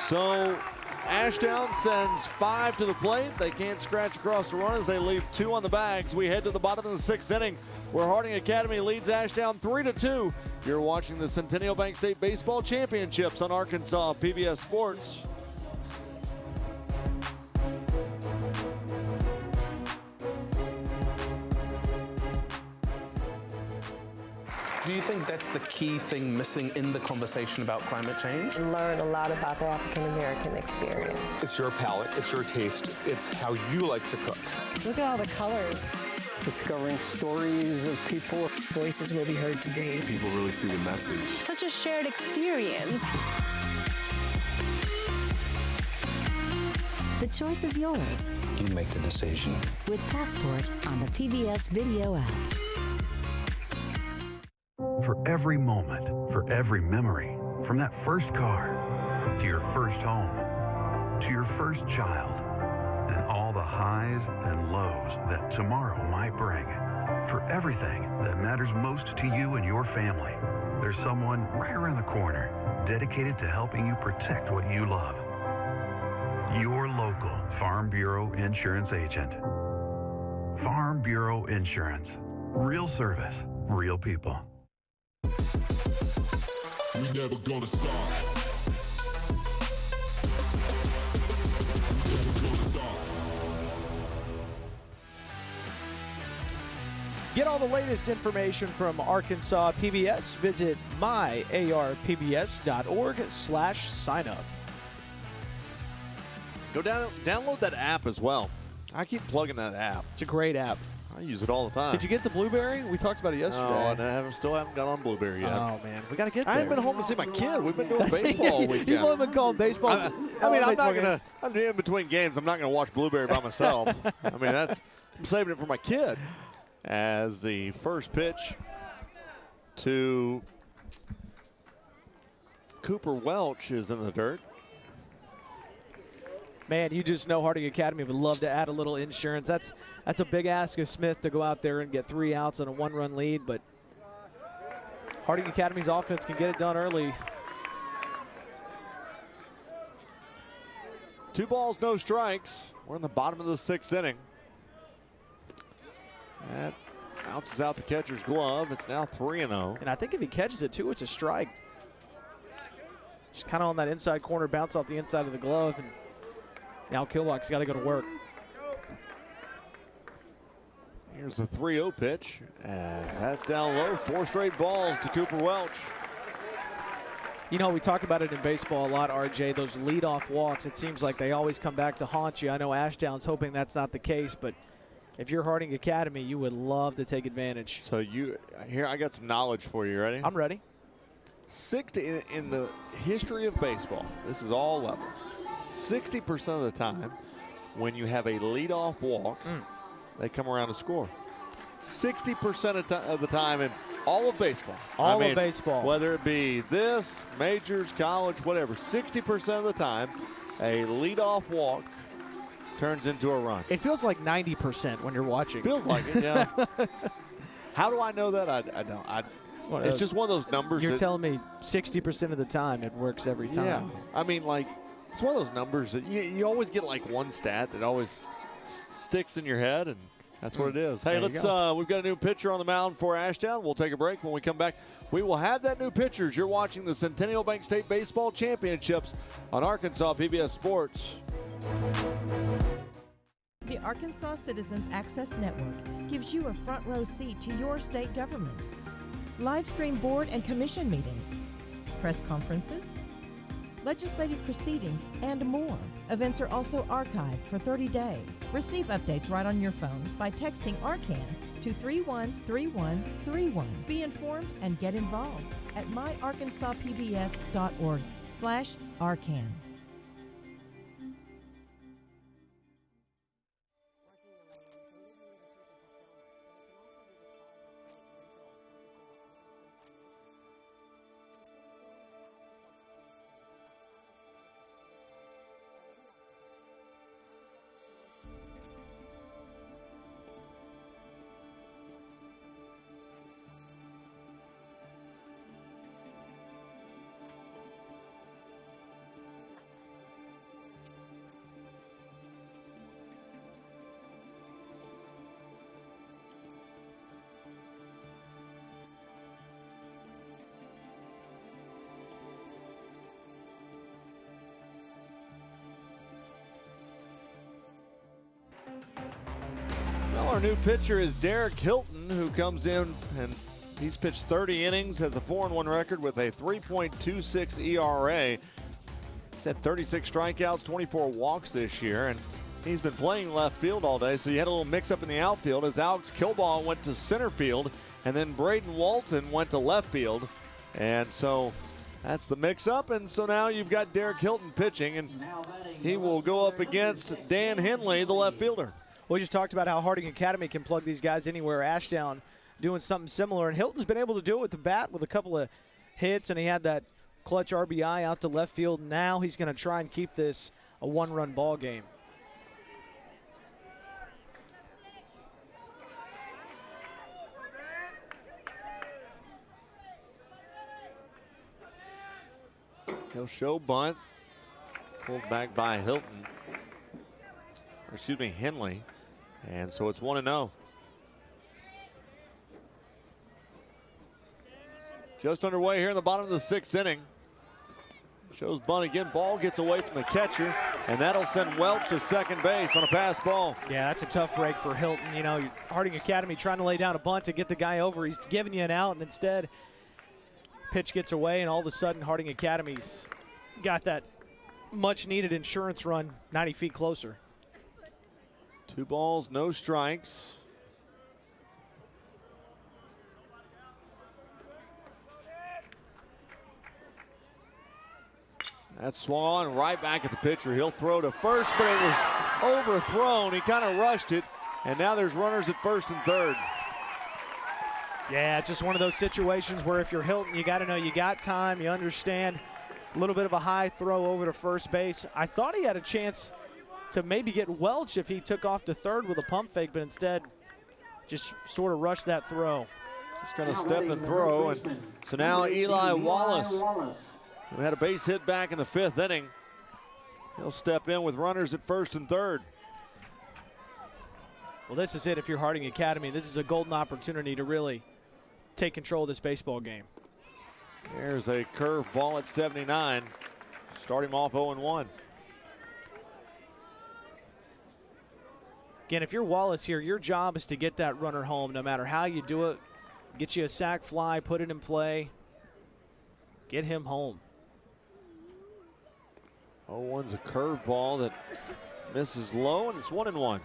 S1: So Ashdown sends 5 to the plate. They can't scratch across the runners. They leave 2 on the bags. We head to the bottom of the 6th inning, where Harding Academy leads Ashdown 3-2. You're watching the Centennial Bank State Baseball Championships on Arkansas PBS Sports.
S10: Do you think that's the key thing missing in the conversation about climate change?
S6: Learn a lot about the African American experience.
S15: It's your palate, it's your taste, it's how you like to cook.
S6: Look at all the colors.
S23: Discovering stories of people.
S6: Voices will be heard today.
S15: People really see the message.
S6: Such a shared experience.
S17: The choice is yours.
S15: You make the decision.
S17: With Passport on the PBS Video app.
S18: For every moment, for every memory, from that first car, to your first home, to your first child, and all the highs and lows that tomorrow might bring. For everything that matters most to you and your family, there's someone right around the corner dedicated to helping you protect what you love. Your local Farm Bureau Insurance agent. Farm Bureau Insurance. Real service, real people.
S19: We never gonna stop. We never gonna stop.
S2: Get all the latest information from Arkansas PBS. Visit myarpbs.org/signup.
S1: Go download that app as well. I keep plugging that app.
S2: It's a great app.
S1: I use it all the time.
S2: Did you get the Blueberry? We talked about it yesterday.
S1: No, I still haven't got on Blueberry yet.
S2: Oh, man. We got to get there.
S1: I haven't been home to see my kid. We've been doing baseball all weekend.
S2: You've only been calling baseball.
S1: I mean, I'm not going to, I'm in between games. I'm not going to watch Blueberry by myself. I mean, I'm saving it for my kid. As the first pitch to Cooper Welch is in the dirt.
S2: Man, you just know Harding Academy would love to add a little insurance. That's a big ask of Smith to go out there and get 3 outs on a 1-run lead, but Harding Academy's offense can get it done early.
S1: 2 balls, no strikes. We're in the bottom of the 6th inning. That bounces out the catcher's glove. It's now 3-0.
S2: And I think if he catches it too, it's a strike. Just kind of on that inside corner, bounce off the inside of the glove, and now Kilbach's got to go to work.
S1: Here's the 3-0 pitch, as that's down low. 4 straight balls to Cooper Welch.
S2: You know, we talk about it in baseball a lot, RJ, those leadoff walks. It seems like they always come back to haunt you. I know Ashdown's hoping that's not the case, but if you're Harding Academy, you would love to take advantage.
S1: So here I got some knowledge for you. Ready?
S2: I'm ready.
S1: In the history of baseball, this is all levels. 60% of the time, when you have a leadoff walk, they come around to score. 60% of the time in all of baseball.
S2: All of baseball.
S1: Whether it be this, majors, college, whatever, 60% of the time, a leadoff walk turns into a run.
S2: It feels like 90% when you're watching.
S1: Feels like it, yeah. How do I know that? I don't. It's just one of those numbers.
S2: You're telling me 60% of the time it works every time.
S1: Yeah. I mean, like, it's one of those numbers that you always get like one stat that always sticks in your head, and that's what it is. Hey, we've got a new pitcher on the mound for Ashdown. We'll take a break. When we come back, we will have that new pitcher. You're watching the Centennial Bank State Baseball Championships on Arkansas PBS Sports.
S16: The Arkansas Citizens Access Network gives you a front row seat to your state government. Live stream board and commission meetings, press conferences, legislative proceedings, and more. Events are also archived for 30 days. Receive updates right on your phone by texting ARCAN to 313131. Be informed and get involved at myarkansaspbs.org/ARCAN.
S1: Our new pitcher is Derek Hilton, who comes in and he's pitched 30 innings, has a 4-1 record with a 3.26 ERA. He's had 36 strikeouts, 24 walks this year, and he's been playing left field all day, so you had a little mix-up in the outfield as Alex Kilbach went to center field, and then Braden Walton went to left field, and so that's the mix-up, and so now you've got Derek Hilton pitching, and he will go up against Dan Henley, the left fielder.
S2: We just talked about how Harding Academy can plug these guys anywhere. Ashdown doing something similar, and Hilton's been able to do it with the bat with a couple of hits, and he had that clutch RBI out to left field. Now he's going to try and keep this a 1-run ball game.
S1: He'll show bunt, pulled back by Hilton, or excuse me, Henley. And so it's 1-0. Just underway here in the bottom of the 6th inning. Shows bunt again. Ball gets away from the catcher, and that'll send Welch to second base on a pass ball.
S2: Yeah, that's a tough break for Hilton. You know, Harding Academy trying to lay down a bunt to get the guy over. He's giving you an out, and instead, pitch gets away, and all of a sudden, Harding Academy's got that much-needed insurance run 90 feet closer.
S1: 2 balls, no strikes. That's swung on right back at the pitcher. He'll throw to first, but it was overthrown. He kind of rushed it, and now there's runners at first and third.
S2: Yeah, just one of those situations where if you're Hilton, you got to know you got time, you understand A little bit of a high throw over to first base. I thought he had a chance to maybe get Welch if he took off to third with a pump fake, but instead just sort of rushed that throw.
S1: He's going to step and throw, and so now Eli Wallace, who had a base hit back in the 5th inning, he'll step in with runners at first and third.
S2: Well, this is it if you're Harding Academy. This is a golden opportunity to really take control of this baseball game.
S1: There's a curve ball at 79. Start him off 0-1.
S2: Again, if you're Wallace here, your job is to get that runner home no matter how you do it. Get you a sac fly, put it in play, get him home.
S1: 0-1's a curve ball that misses low, and it's 1-1.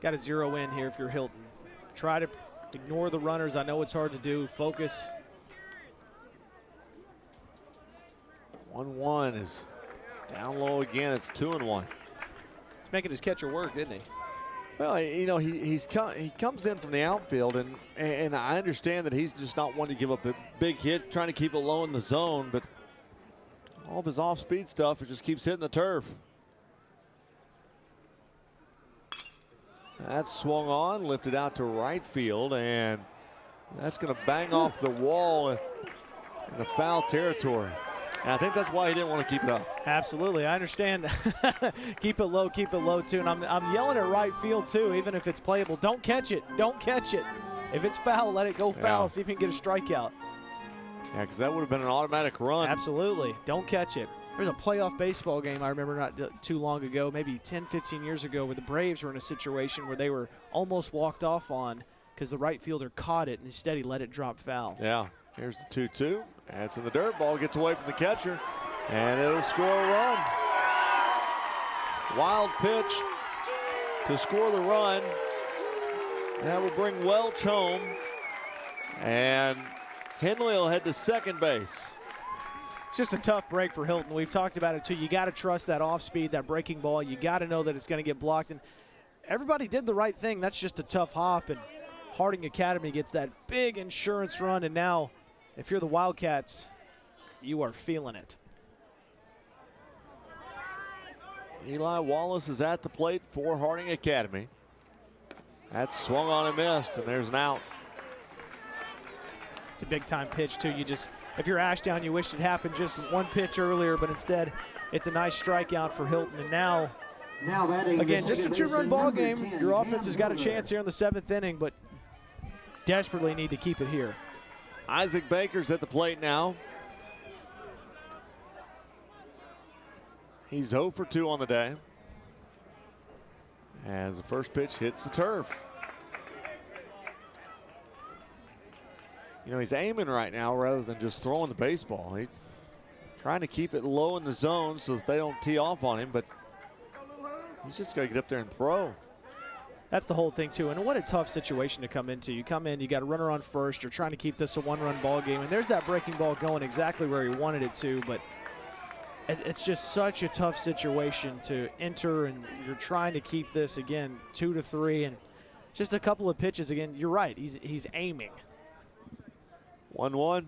S2: Got to zero in here if you're Hilton. Try to ignore the runners. I know it's hard to do. Focus.
S1: 1-1 is down low again. It's 2-1.
S2: He's making his catcher work, isn't he?
S1: Well, you know, he comes in from the outfield, and I understand that he's just not wanting to give up a big hit, trying to keep it low in the zone, but all of his off-speed stuff, it just keeps hitting the turf. That's swung on, lifted out to right field, and that's going to bang off the wall in the foul territory. And I think that's why he didn't want to keep it up.
S2: Absolutely, I understand. Keep it low too. And I'm yelling at right field too, even if it's playable. Don't catch it. Don't catch it. If it's foul, let it go foul.
S1: Yeah.
S2: See if you can get a strikeout.
S1: Yeah, because that would have been an automatic run.
S2: Absolutely. Don't catch it. There's a playoff baseball game I remember not too long ago, maybe 10, 15 years ago, where the Braves were in a situation where they were almost walked off on because the right fielder caught it and instead he let it drop foul.
S1: Yeah. Here's the 2-2. That's in the dirt. Ball gets away from the catcher, and it'll score a run. Wild pitch to score the run. That will bring Welch home, and Henley will head to second base.
S2: It's just a tough break for Hilton. We've talked about it too. You got to trust that off speed, that breaking ball. You got to know that it's going to get blocked. And everybody did the right thing. That's just a tough hop. And Harding Academy gets that big insurance run. And now, if you're the Wildcats, you are feeling it.
S1: Eli Wallace is at the plate for Harding Academy. That's swung on and missed, and there's an out.
S2: It's a big time pitch too. If you're Ashdown, you wish it happened just one pitch earlier, but instead it's a nice strikeout for Hilton. And now again, just a 2-run ball game. Your offense has got a chance here in the 7th inning, but desperately need to keep it here.
S1: Isaac Baker's at the plate now. He's 0 for 2 on the day, as the first pitch hits the turf. You know, he's aiming right now rather than just throwing the baseball. He's trying to keep it low in the zone so that they don't tee off on him, but he's just got to get up there and throw.
S2: That's the whole thing too, and what a tough situation to come into. You come in, you got a runner on first, you're trying to keep this a 1-run ball game, and there's that breaking ball going exactly where he wanted it to, but it's just such a tough situation to enter, and you're trying to keep this, again, 2-3, and just a couple of pitches. Again, you're right, he's aiming.
S1: 1-1.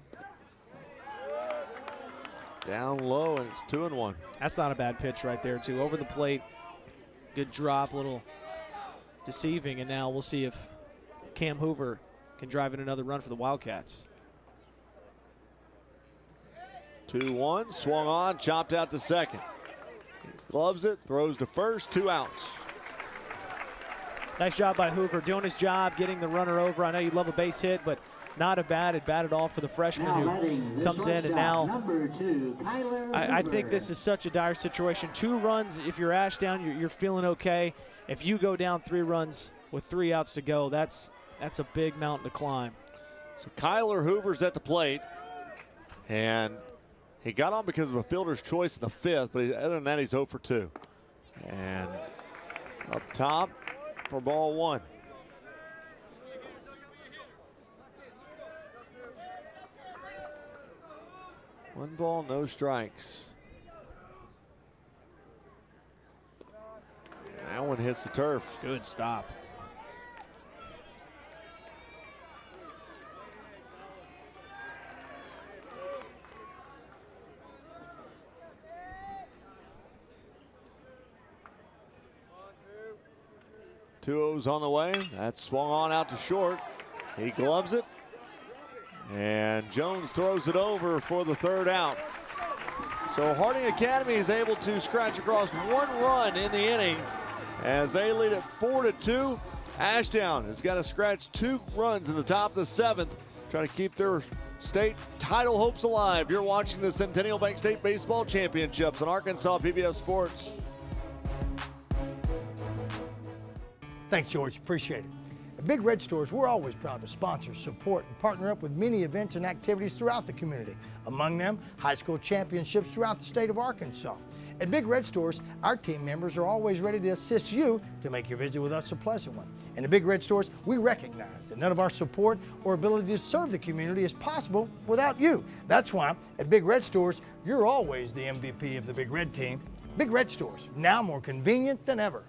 S1: Down low, and it's 2-1.
S2: That's not a bad pitch right there, too. Over the plate, good drop, little deceiving, and now we'll see if Cam Hoover can drive in another run for the Wildcats.
S1: 2-1, swung on, chopped out to second. Gloves it, throws to first, 2 outs.
S2: Nice job by Hoover, doing his job, getting the runner over. I know you love a base hit, but not a bad at bat at all for the freshman who comes in. And now I think this is such a dire situation. 2 runs, if you're Ashdown, you're feeling okay. If you go down 3 runs with 3 outs to go, that's a big mountain to climb.
S1: So Kyler Hoover's at the plate, and he got on because of a fielder's choice in the 5th, but other than that, he's 0 for 2. And up top for ball 1. One ball, no strikes. That one hits the turf.
S2: Good stop.
S1: 2-0's on the way. That's swung on out to short. He gloves it. And Jones throws it over for the third out. So Harding Academy is able to scratch across 1 run in the inning as they lead it 4-2. Ashdown has got to scratch 2 runs in the top of the 7th, trying to keep their state title hopes alive. You're watching the Centennial Bank State Baseball Championships on Arkansas PBS Sports.
S3: Thanks, George. Appreciate it. At Big Red Stores, we're always proud to sponsor, support, and partner up with many events and activities throughout the community. Among them, high school championships throughout the state of Arkansas. At Big Red Stores, our team members are always ready to assist you to make your visit with us a pleasant one. And at Big Red Stores, we recognize that none of our support or ability to serve the community is possible without you. That's why at Big Red Stores, you're always the MVP of the Big Red team. Big Red Stores, now more convenient than ever.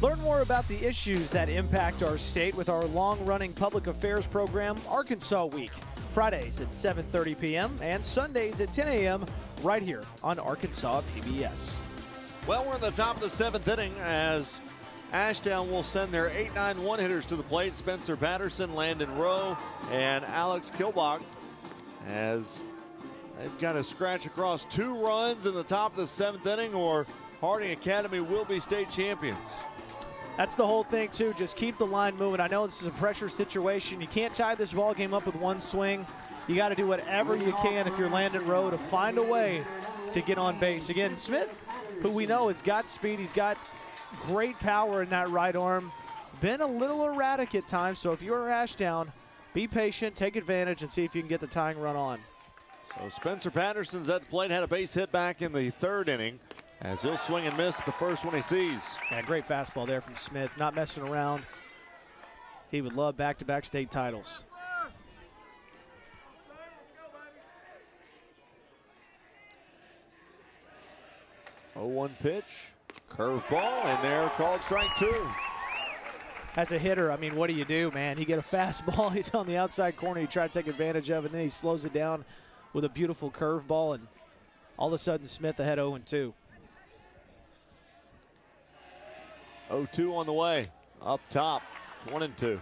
S2: Learn more about the issues that impact our state with our long-running public affairs program, Arkansas Week. Fridays at 7:30 p.m. and Sundays at 10 a.m. right here on Arkansas PBS.
S1: Well, we're in the top of the 7th inning as Ashdown will send their 8-9-1 hitters to the plate. Spencer Patterson, Landon Rowe, and Alex Kilbach, as they've got to scratch across 2 runs in the top of the 7th inning, or Harding Academy will be state champions.
S2: That's the whole thing, too. Just keep the line moving. I know this is a pressure situation. You can't tie this ball game up with 1 swing. You got to do whatever you can if you're Landon Rowe to find a way to get on base. Again, Smith, who we know has got speed. He's got great power in that right arm. Been a little erratic at times, so if you're Ashdown, be patient, take advantage, and see if you can get the tying run on.
S1: So Spencer Patterson's at the plate, had a base hit back in the 3rd inning, as he'll swing and miss the first one he sees.
S2: Yeah, great fastball there from Smith, not messing around. He would love back-to-back state titles.
S1: Oh, 1 pitch, curveball, and there called strike 2.
S2: As a hitter, I mean, what do you do, man? You get a fastball, he's on the outside corner, you try to take advantage of it, and then he slows it down with a beautiful curveball, and all of a sudden Smith ahead 0-2.
S1: 0-2 on the way, up top, 1-2.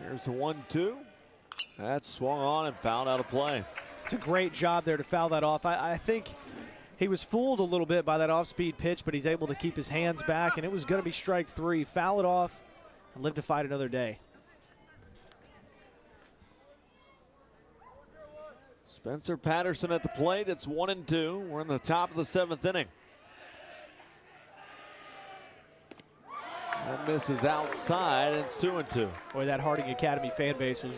S1: Here's the 1-2. That's swung on and fouled out of play.
S2: It's a great job there to foul that off. I think he was fooled a little bit by that off-speed pitch, but he's able to keep his hands back, and it was going to be strike 3. Foul it off and live to fight another day.
S1: Spencer Patterson at the plate. It's 1-2. We're in the top of the 7th inning. That misses outside, and it's 2-2.
S2: Boy, that Harding Academy fan base was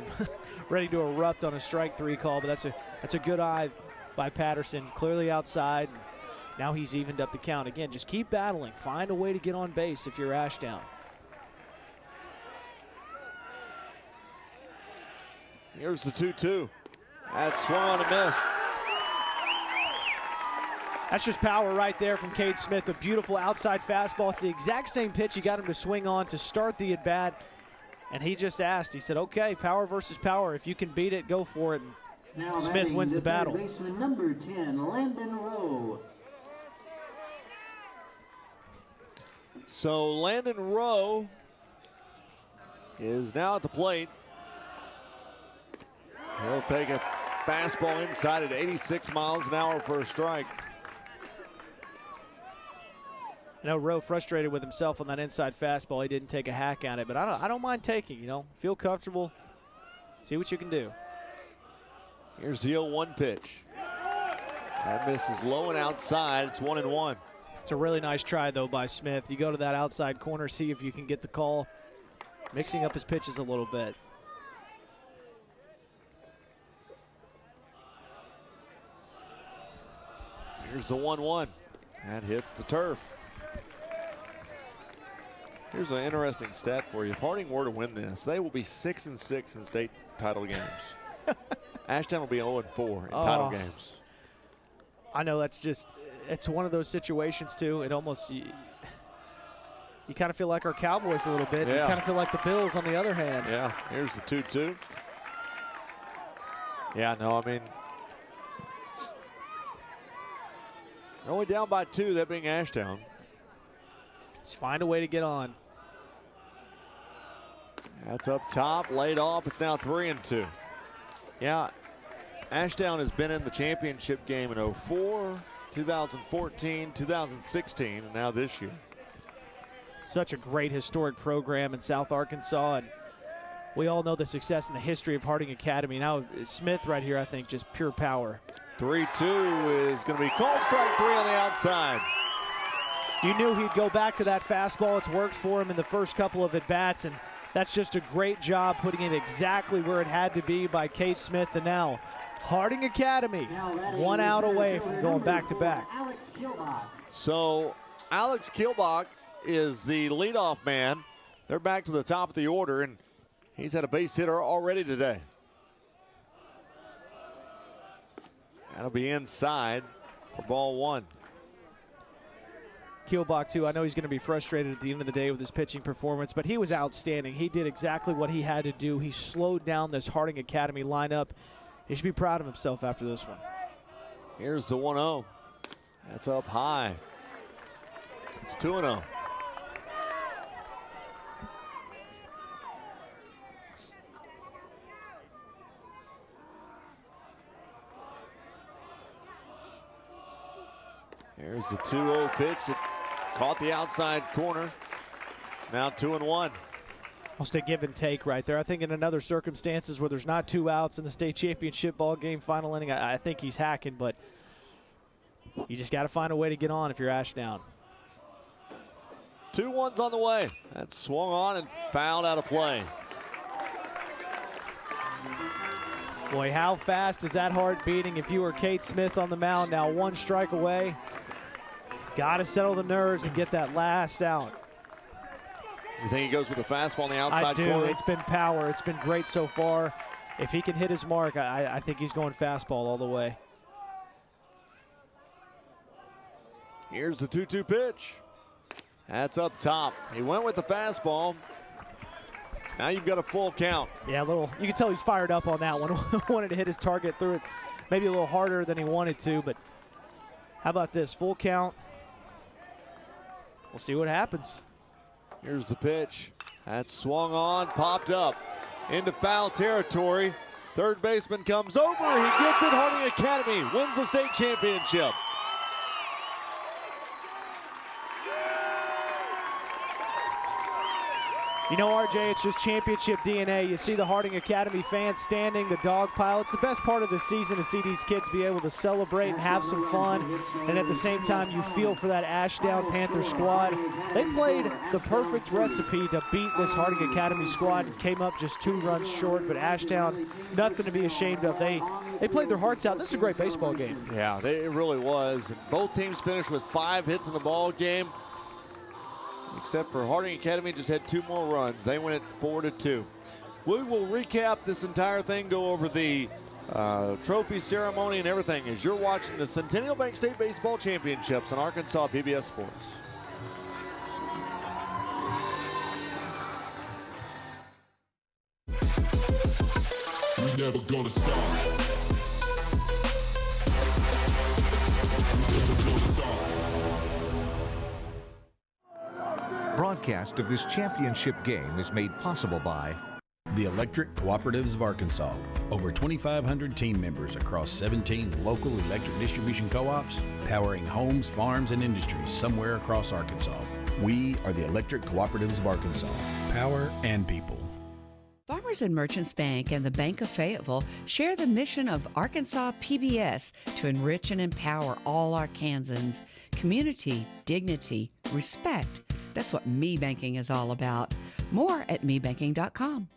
S2: ready to erupt on a strike 3 call, but that's a good eye by Patterson, clearly outside. Now he's evened up the count. Again, just keep battling. Find a way to get on base if you're Ashdown.
S1: Here's the 2-2. That's swung on and missed.
S2: That's just power right there from Cade Smith. A beautiful outside fastball. It's the exact same pitch he got him to swing on to start the at-bat. And he just asked, he said, okay, power versus power. If you can beat it, go for it. And
S12: now
S2: Smith wins the battle.
S12: Baseman number 10, Landon Rowe.
S1: So Landon Rowe is now at the plate. He'll take a fastball inside at 86 miles an hour for a strike.
S2: I know Rowe frustrated with himself on that inside fastball. He didn't take a hack at it, but I don't mind taking, Feel comfortable. See what you can do.
S1: Here's the 0-1 pitch. That misses low and outside. It's 1-1.
S2: It's a really nice try, though, by Smith. You go to that outside corner, see if you can get the call, mixing up his pitches a little bit.
S1: Here's the 1-1. That hits the turf. Here's an interesting stat for you. If Harding were to win this, they will be 6-6 in state title games. Ashdown will be 0-4 in title games.
S2: I know it's one of those situations, too. It almost, you kind of feel like our Cowboys a little bit. Yeah. You kind of feel like the Bills on the other hand.
S1: Yeah, here's the 2-2. Yeah, no, I mean, they're only down by 2, that being Ashdown.
S2: Just find a way to get on.
S1: That's up top, laid off. It's now 3-2. Yeah, Ashdown has been in the championship game in 04, 2014, 2016, and now this year.
S2: Such a great historic program in South Arkansas, and we all know the success and the history of Harding Academy. Now Smith right here, I think, just pure power.
S1: 3-2 is going to be called strike 3 on the outside.
S2: You knew he'd go back to that fastball. It's worked for him in the first couple of at-bats, and that's just a great job putting it exactly where it had to be by Kate Smith. And now Harding Academy, 1 out away from going back-to-back.
S1: So Alex Kilbach is the leadoff man. They're back to the top of the order, and he's had a base hitter already today. That'll be inside for ball 1.
S2: Kielbach, too, I know he's going to be frustrated at the end of the day with his pitching performance, but he was outstanding. He did exactly what he had to do. He slowed down this Harding Academy lineup. He should be proud of himself after this one.
S1: Here's the 1-0. That's up high. It's 2-0. Here's the 2-0 pitch that caught the outside corner. It's now 2-1.
S2: Almost a give and take right there. I think in another circumstances where there's not 2 outs in the state championship ball game final inning, I think he's hacking, but you just got to find a way to get on if you're Ashdown.
S1: 2-1's on the way. That's swung on and fouled out of play.
S2: Boy, how fast is that heart beating if you were Kate Smith on the mound? Now 1 strike away. Got to settle the nerves and get that last out.
S1: You think he goes with a fastball on the outside corner?
S2: I do. It's been power. It's been great so far. If he can hit his mark, I think he's going fastball all the way.
S1: Here's the 2-2 pitch. That's up top. He went with the fastball. Now you've got a full count.
S2: Yeah, you can tell he's fired up on that one. Wanted to hit his target, threw it maybe a little harder than he wanted to, but how about this? Full count. We'll see what happens.
S1: Here's the pitch. That's swung on, popped up into foul territory. Third baseman comes over. He gets it. Harding Academy wins the state championship.
S2: You know, RJ, it's just championship DNA. You see the Harding Academy fans standing, the dog pile. It's the best part of the season to see these kids be able to celebrate and have some fun. And at the same time, you feel for that Ashdown Panther squad. They played the perfect recipe to beat this Harding Academy squad and came up just 2 runs short. But Ashdown, nothing to be ashamed of. They played their hearts out. This is a great baseball game.
S1: Yeah, it really was. And both teams finished with 5 hits in the ball game. Except for Harding Academy just had 2 more runs. They went at 4-2. We will recap this entire thing, go over the trophy ceremony and everything as you're watching the Centennial Bank State Baseball Championships on Arkansas PBS Sports.
S19: We're never gonna stop.
S5: Broadcast of this championship game is made possible by
S11: the Electric Cooperatives of Arkansas. Over 2,500 team members across 17 local electric distribution co-ops, powering homes, farms, and industries somewhere across Arkansas. We are the Electric Cooperatives of Arkansas. Power and people.
S22: Farmers and Merchants Bank and the Bank of Fayetteville share the mission of Arkansas PBS to enrich and empower all Arkansans. Community, dignity, respect. That's what me banking is all about. More at mebanking.com.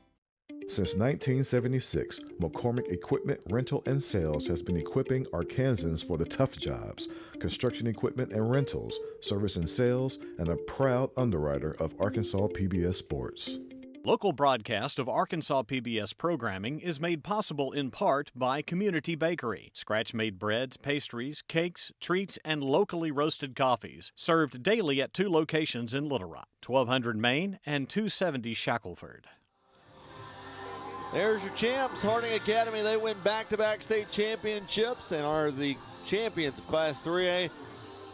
S8: Since 1976, McCormick Equipment Rental and Sales has been equipping Arkansans for the tough jobs, construction equipment and rentals, service and sales, and a proud underwriter of Arkansas PBS Sports.
S20: Local broadcast of Arkansas PBS programming is made possible in part by Community Bakery. Scratch-made breads, pastries, cakes, treats, and locally roasted coffees. Served daily at 2 locations in Little Rock, 1200 Main and 270 Shackelford.
S1: There's your champs, Harding Academy. They win back-to-back state championships and are the champions of Class 3A.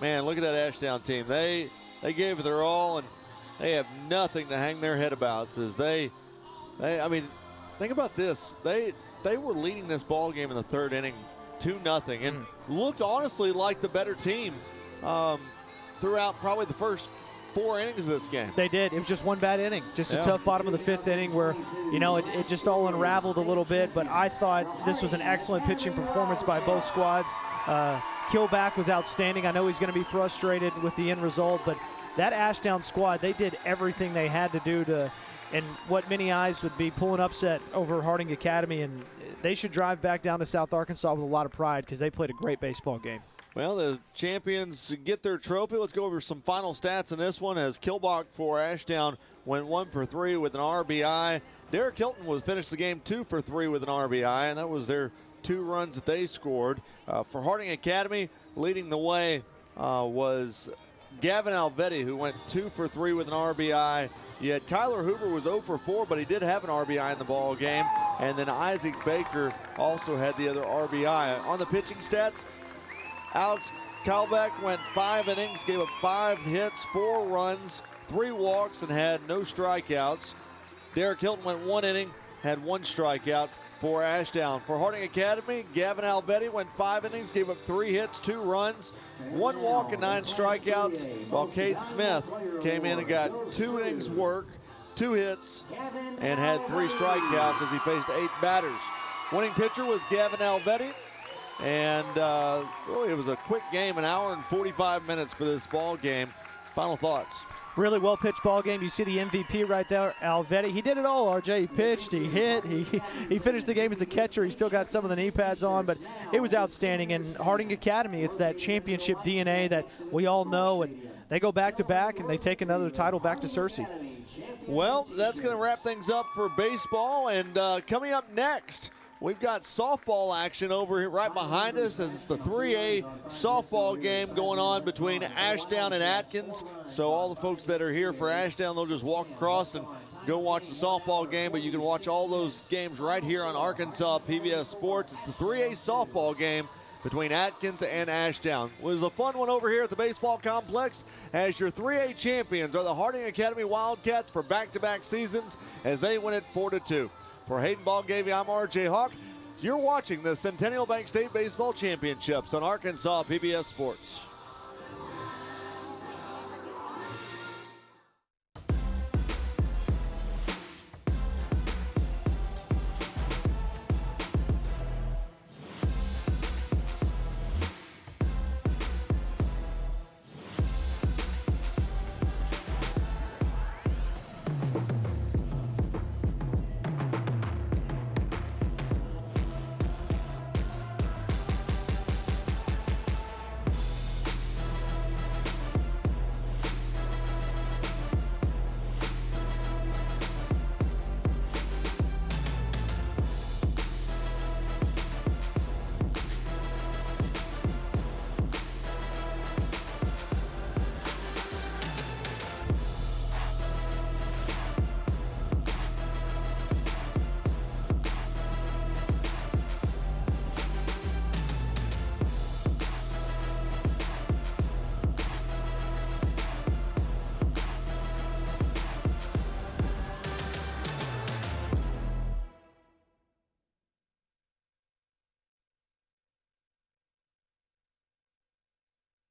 S1: Man, look at that Ashdown team. They gave it their all, and they have nothing to hang their head about. As I mean, think about this. They were leading this ball game in the 3rd inning, 2-0, and looked honestly like the better team throughout probably the first 4 innings of this game.
S2: They did. It was just one bad inning. Just a tough bottom of the 5th inning where, it just all unraveled a little bit. But I thought this was an excellent pitching performance by both squads. Kielbach was outstanding. I know he's going to be frustrated with the end result, but that Ashdown squad, they did everything they had to do to, and what many eyes would be pulling upset over Harding Academy, and they should drive back down to South Arkansas with a lot of pride because they played a great baseball game. Well, the champions get their trophy. Let's go over some final stats in this one as Kilbach for Ashdown went 1 for 3 with an RBI. Derek Hilton was finished the game 2 for 3 with an RBI, and that was their 2 runs that they scored. For Harding Academy, leading the way was Gavin Elvetti, who went 2 for 3 with an RBI. Yet Kyler Hoover was 0 for 4, but he did have an RBI in the ball game. And then Isaac Baker also had the other RBI. On the pitching stats, Alex Kielbach went 5 innings, gave up 5 hits, 4 runs, 3 walks, and had no strikeouts. Derek Hilton went 1 inning, had 1 strikeout for Ashdown. For Harding Academy, Gavin Elvetti went 5 innings, gave up 3 hits, 2 runs, 1 walk, and 9 strikeouts, while Kate Smith came in and got 2 innings work, 2 hits, and had 3 strikeouts as he faced 8 batters. Winning pitcher was Gavin Elvetti, and really it was a quick game, 1 hour and 45 minutes for this ball game. Final thoughts. Really well-pitched ball game. You see the MVP right there, Elvetti. He did it all, RJ. He pitched, he hit, he finished the game as the catcher. He still got some of the knee pads on, but it was outstanding. And Harding Academy, it's that championship DNA that we all know, and they go back-to-back, and they take another title back to Searcy. Well, that's going to wrap things up for baseball, and coming up next, we've got softball action over here right behind us as it's the 3A softball game going on between Ashdown and Atkins. So all the folks that are here for Ashdown, they'll just walk across and go watch the softball game, but you can watch all those games right here on Arkansas PBS Sports. It's the 3A softball game between Atkins and Ashdown. It was a fun one over here at the baseball complex as your 3A champions are the Harding Academy Wildcats for back-to-back seasons as they win it 4-2. For Hayden Ballgavy, I'm RJ Hawk. You're watching the Centennial Bank State Baseball Championships on Arkansas PBS Sports.